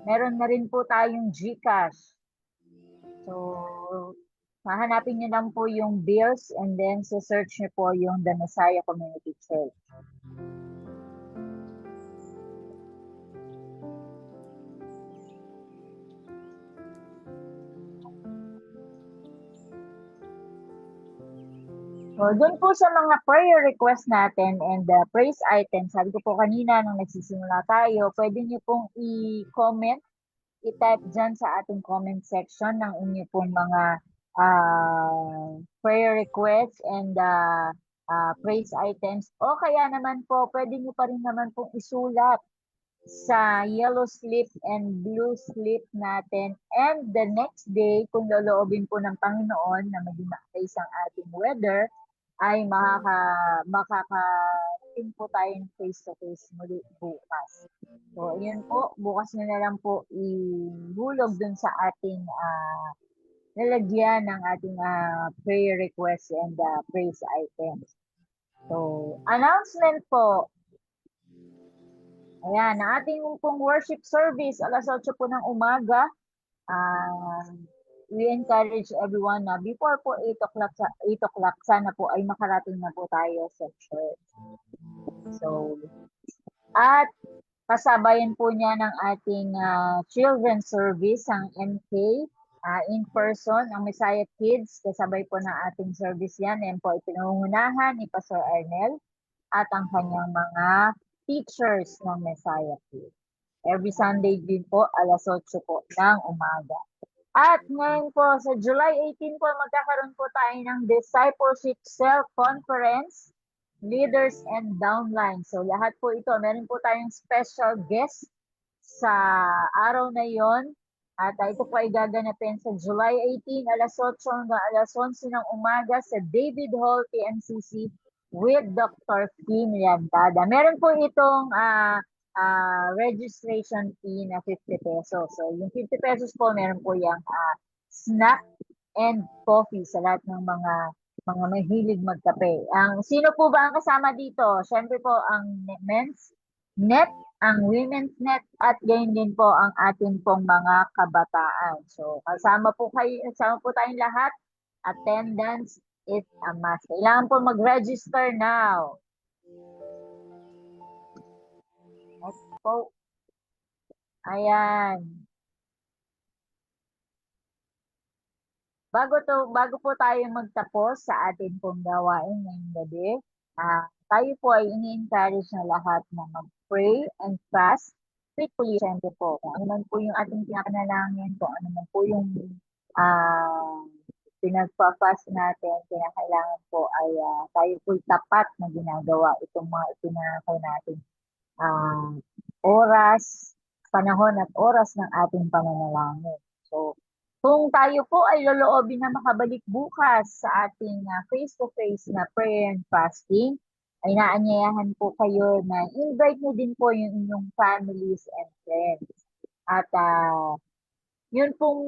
Meron na rin po tayong GCash. So, hahanapin nyo lang po yung bills and then search nyo po yung The Messiah Community Church. So, dun po sa mga prayer request natin and praise items, sabi ko po kanina nung nagsisimula tayo, pwede nyo pong i-comment, i-type dyan sa ating comment section ng inyo pong mga prayer requests and praise items. O kaya naman po, pwede nyo pa rin naman pong isulat sa yellow slip and blue slip natin. And the next day, kung loloobin po ng Panginoon na maging maayos ang ating weather, ay makaka-team po tayo ng face-to-face muli bukas. So, yun po, bukas nyo na lang po ihulog dun sa ating lalagyan ng ating prayer requests and praise items. So, announcement po. Ayan, ang ating pong worship service, alas 8 po ng umaga. We encourage everyone na before po 8 o'clock, sana po ay makarating na po tayo sa church. So, at kasabayan po niya ng ating children's service, ang MK, in person, ang Messiah Kids, kasabay po ng ating service yan. Yan po ay pinangungunahan ni Pastor Arnel at ang kanyang mga teachers ng Messiah Kids. Every Sunday din po, alas 8 po ng umaga. At ngayon po, sa July 18 po, magkakaroon po tayo ng Discipleship Cell Conference, Leaders and Downline. So lahat po ito, meron po tayong special guest sa araw na yon. At ito po ay gaganapin sa July 18, alas 8 hanggang alas 11 ng umaga sa David Hall, TNCC with Dr. Kim Liantada. Meron po itong registration fee na 50 pesos. So, yung 50 pesos po, meron po yung snack and coffee sa lahat ng mga mahilig magkape. Sino po ba ang kasama dito? Siyempre po ang men's net, ang women's net, at gayon din po ang ating pong mga kabataan. So, kasama po tayong lahat. Attendance is a must. Kailangan po mag-register now. Po. Ayan. Bago po tayo magtapos sa ating pong gawain ngayong gabi, tayo po ay ini-encourage na lahat na mag-pray and fast. Faithfully, siyempre po. Kung ano man po yung ating pinakanalangin, kung ano man po yung pinagpa-fast natin, kinakailangan po ay tayo po tapat na ginagawa itong mga itinakay natin oras, panahon at oras ng ating pananalangin. So, kung tayo po ay loloobin na makabalik bukas sa ating face-to-face na prayer and fasting, ay naanyayahan po kayo na invite nyo din po yung inyong families and friends. At yun pong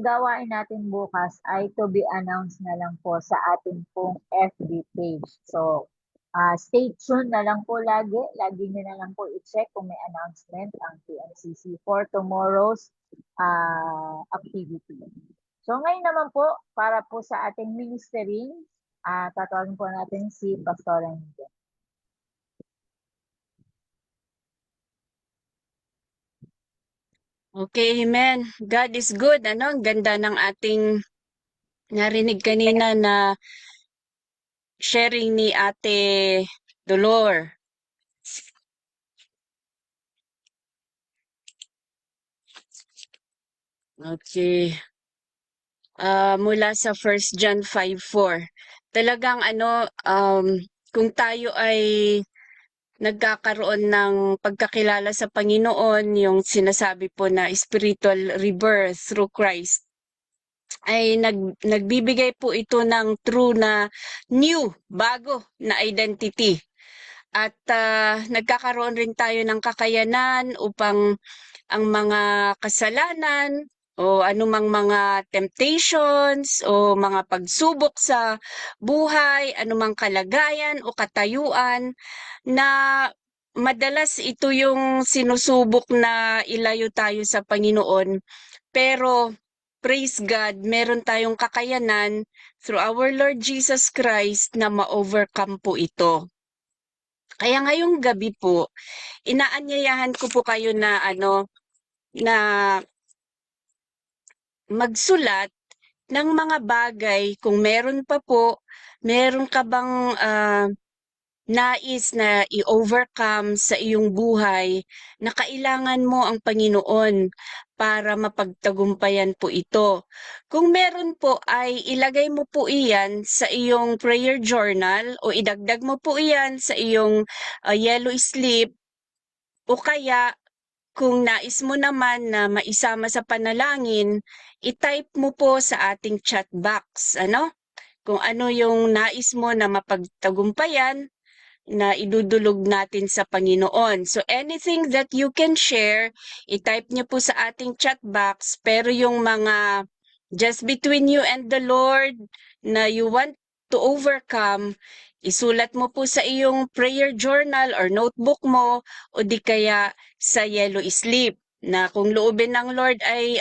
gawain natin bukas ay to be announced na lang po sa ating pong FB page. So, stay tuned na lang po lagi. Lagi nyo na lang po i-check kung may announcement ang TNCC for tomorrow's activity. So, ngayon naman po, para po sa ating ministering, tatawagin po natin si Pastor Angel. Okay, amen. God is good. Ano? Ang ganda ng ating narinig kanina na sharing ni Ate Dolor. Okay. Mula sa 1 John 5:4. Talagang kung tayo ay nagkakaroon ng pagkakilala sa Panginoon, yung sinasabi po na spiritual rebirth through Christ, ay nagbibigay po ito ng true na new, bago na identity. At nagkakaroon rin tayo ng kakayanan upang ang mga kasalanan o anumang mga temptations o mga pagsubok sa buhay, anumang kalagayan o katayuan na madalas ito yung sinusubok na ilayo tayo sa Panginoon. Pero praise God, meron tayong kakayanan through our Lord Jesus Christ na ma-overcome po ito. Kaya ngayong gabi po, inaanyayahan ko po kayo na na magsulat ng mga bagay kung meron pa po, meron ka bang nais na i-overcome sa iyong buhay na kailangan mo ang Panginoon para mapagtagumpayan po ito. Kung meron po ay ilagay mo po iyan sa iyong prayer journal o idagdag mo po iyan sa iyong yellow slip o kaya kung nais mo naman na maisama sa panalangin, i-type mo po sa ating chat box, kung ano yung nais mo na mapagtagumpayan na idudulog natin sa Panginoon. So anything that you can share, i-type niyo po sa ating chat box, pero yung mga just between you and the Lord na you want to overcome, isulat mo po sa iyong prayer journal or notebook mo o di kaya sa yellow slip na kung loobin ng Lord ay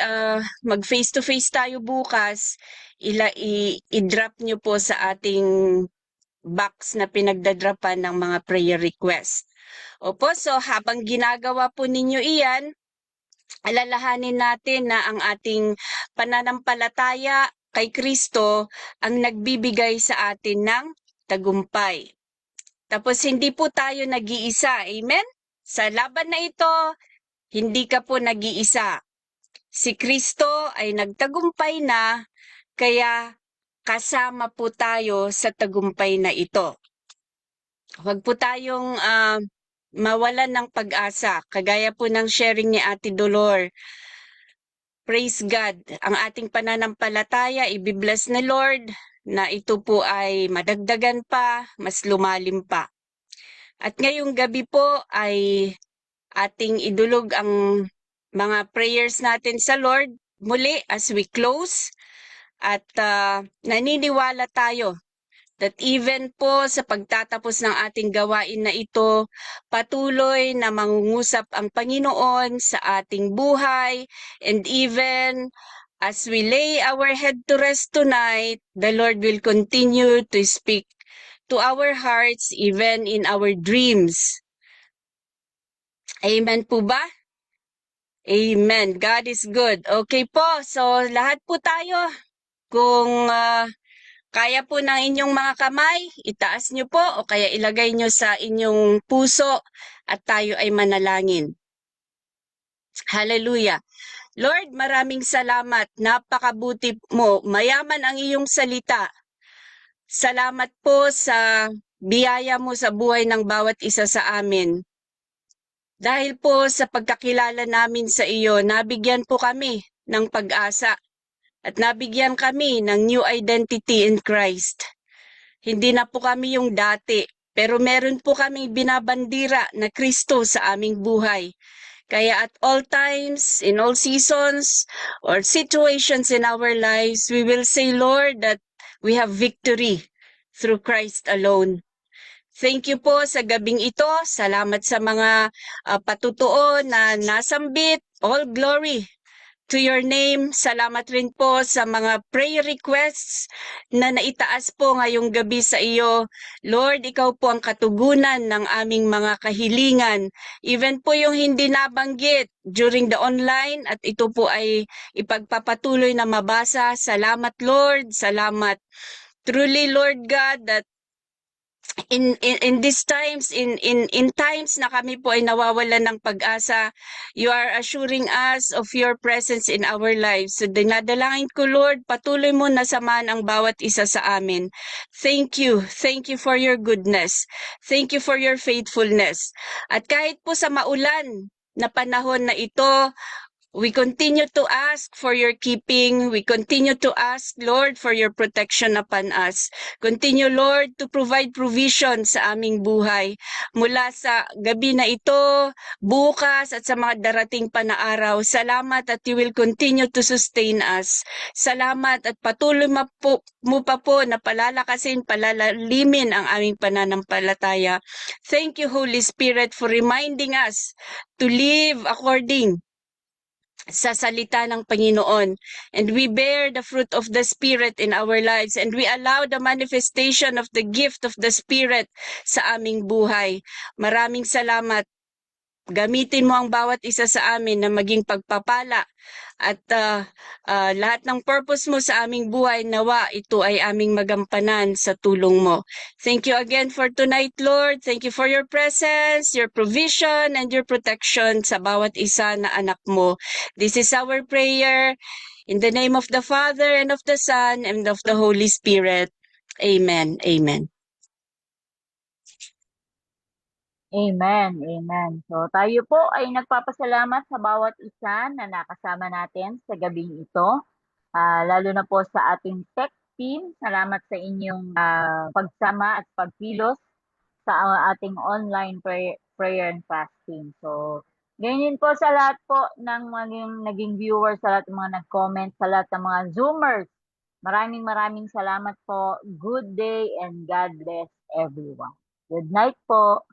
mag face to face tayo bukas, i-drop niyo po sa ating box na pinagdadrapan ng mga prayer request. Opo, so habang ginagawa po ninyo iyan, alalahanin natin na ang ating pananampalataya kay Kristo ang nagbibigay sa atin ng tagumpay. Tapos hindi po tayo nag-iisa, amen? Sa laban na ito, hindi ka po nag-iisa. Si Kristo ay nagtagumpay na, kaya kasama po tayo sa tagumpay na ito. Huwag po tayong mawalan ng pag-asa. Kagaya po ng sharing ni Ate Dolor. Praise God. Ang ating pananampalataya, ibibless ni Lord na ito po ay madagdagan pa, mas lumalim pa. At ngayong gabi po ay ating idulog ang mga prayers natin sa Lord muli as we close. At naniniwala tayo that even po sa pagtatapos ng ating gawain na ito, patuloy na mangungusap ang Panginoon sa ating buhay, and even as we lay our head to rest tonight, the Lord will continue to speak to our hearts even in our dreams. Amen po ba? Amen. God is good. Okay po, so lahat po tayo, kung kaya po ng inyong mga kamay, itaas nyo po o kaya ilagay nyo sa inyong puso at tayo ay manalangin. Hallelujah. Lord, maraming salamat. Napakabuti mo. Mayaman ang iyong salita. Salamat po sa biyaya mo sa buhay ng bawat isa sa amin. Dahil po sa pagkakilala namin sa iyo, nabigyan po kami ng pag-asa. At nabigyan kami ng new identity in Christ. Hindi na po kami yung dati, pero meron po kami binabandira na Kristo sa aming buhay. Kaya at all times, in all seasons, or situations in our lives, we will say, Lord, that we have victory through Christ alone. Thank you po sa gabing ito. Salamat sa mga patutuo na nasambit. All glory to your name. Salamat rin po sa mga prayer requests na naitaas po ngayong gabi sa iyo. Lord, ikaw po ang katugunan ng aming mga kahilingan. Even po yung hindi nabanggit during the online at ito po ay ipagpapatuloy na mabasa. Salamat Lord, salamat. Truly Lord God, that in these times, in times na kami po ay nawawalan ng pag-asa, you are assuring us of your presence in our lives. So dinadalangin ko Lord, patuloy mo na samahan ang bawat isa sa amin. Thank you for your goodness. Thank you for your faithfulness. At kahit po sa maulan na panahon na ito, we continue to ask for your keeping. We continue to ask, Lord, for your protection upon us. Continue, Lord, to provide provision sa aming buhay. Mula sa gabi na ito, bukas, at sa mga darating pa na araw. Salamat at you will continue to sustain us. Salamat at patuloy mo pa po na palalakasin, palalimin ang aming pananampalataya. Thank you, Holy Spirit, for reminding us to live according sa salita ng Panginoon. And we bear the fruit of the Spirit in our lives and we allow the manifestation of the gift of the Spirit sa aming buhay. Maraming salamat. Gamitin mo ang bawat isa sa amin na maging pagpapala at lahat ng purpose mo sa aming buhay, nawa ito ay aming magampanan sa tulong mo. Thank you again for tonight, Lord. Thank you for your presence, your provision, and your protection sa bawat isa na anak mo. This is our prayer in the name of the Father, and of the Son, and of the Holy Spirit. Amen. Amen. Amen, amen. So tayo po ay nagpapasalamat sa bawat isa na nakasama natin sa gabing ito. Lalo na po sa ating tech team. Salamat sa inyong pagsama at pagkilos sa ating online prayer and fasting. So, ganyan po sa lahat po ng naging viewers, sa lahat ng mga nag-comment, sa lahat ng mga Zoomers. Maraming salamat po. Good day and God bless everyone. Good night po.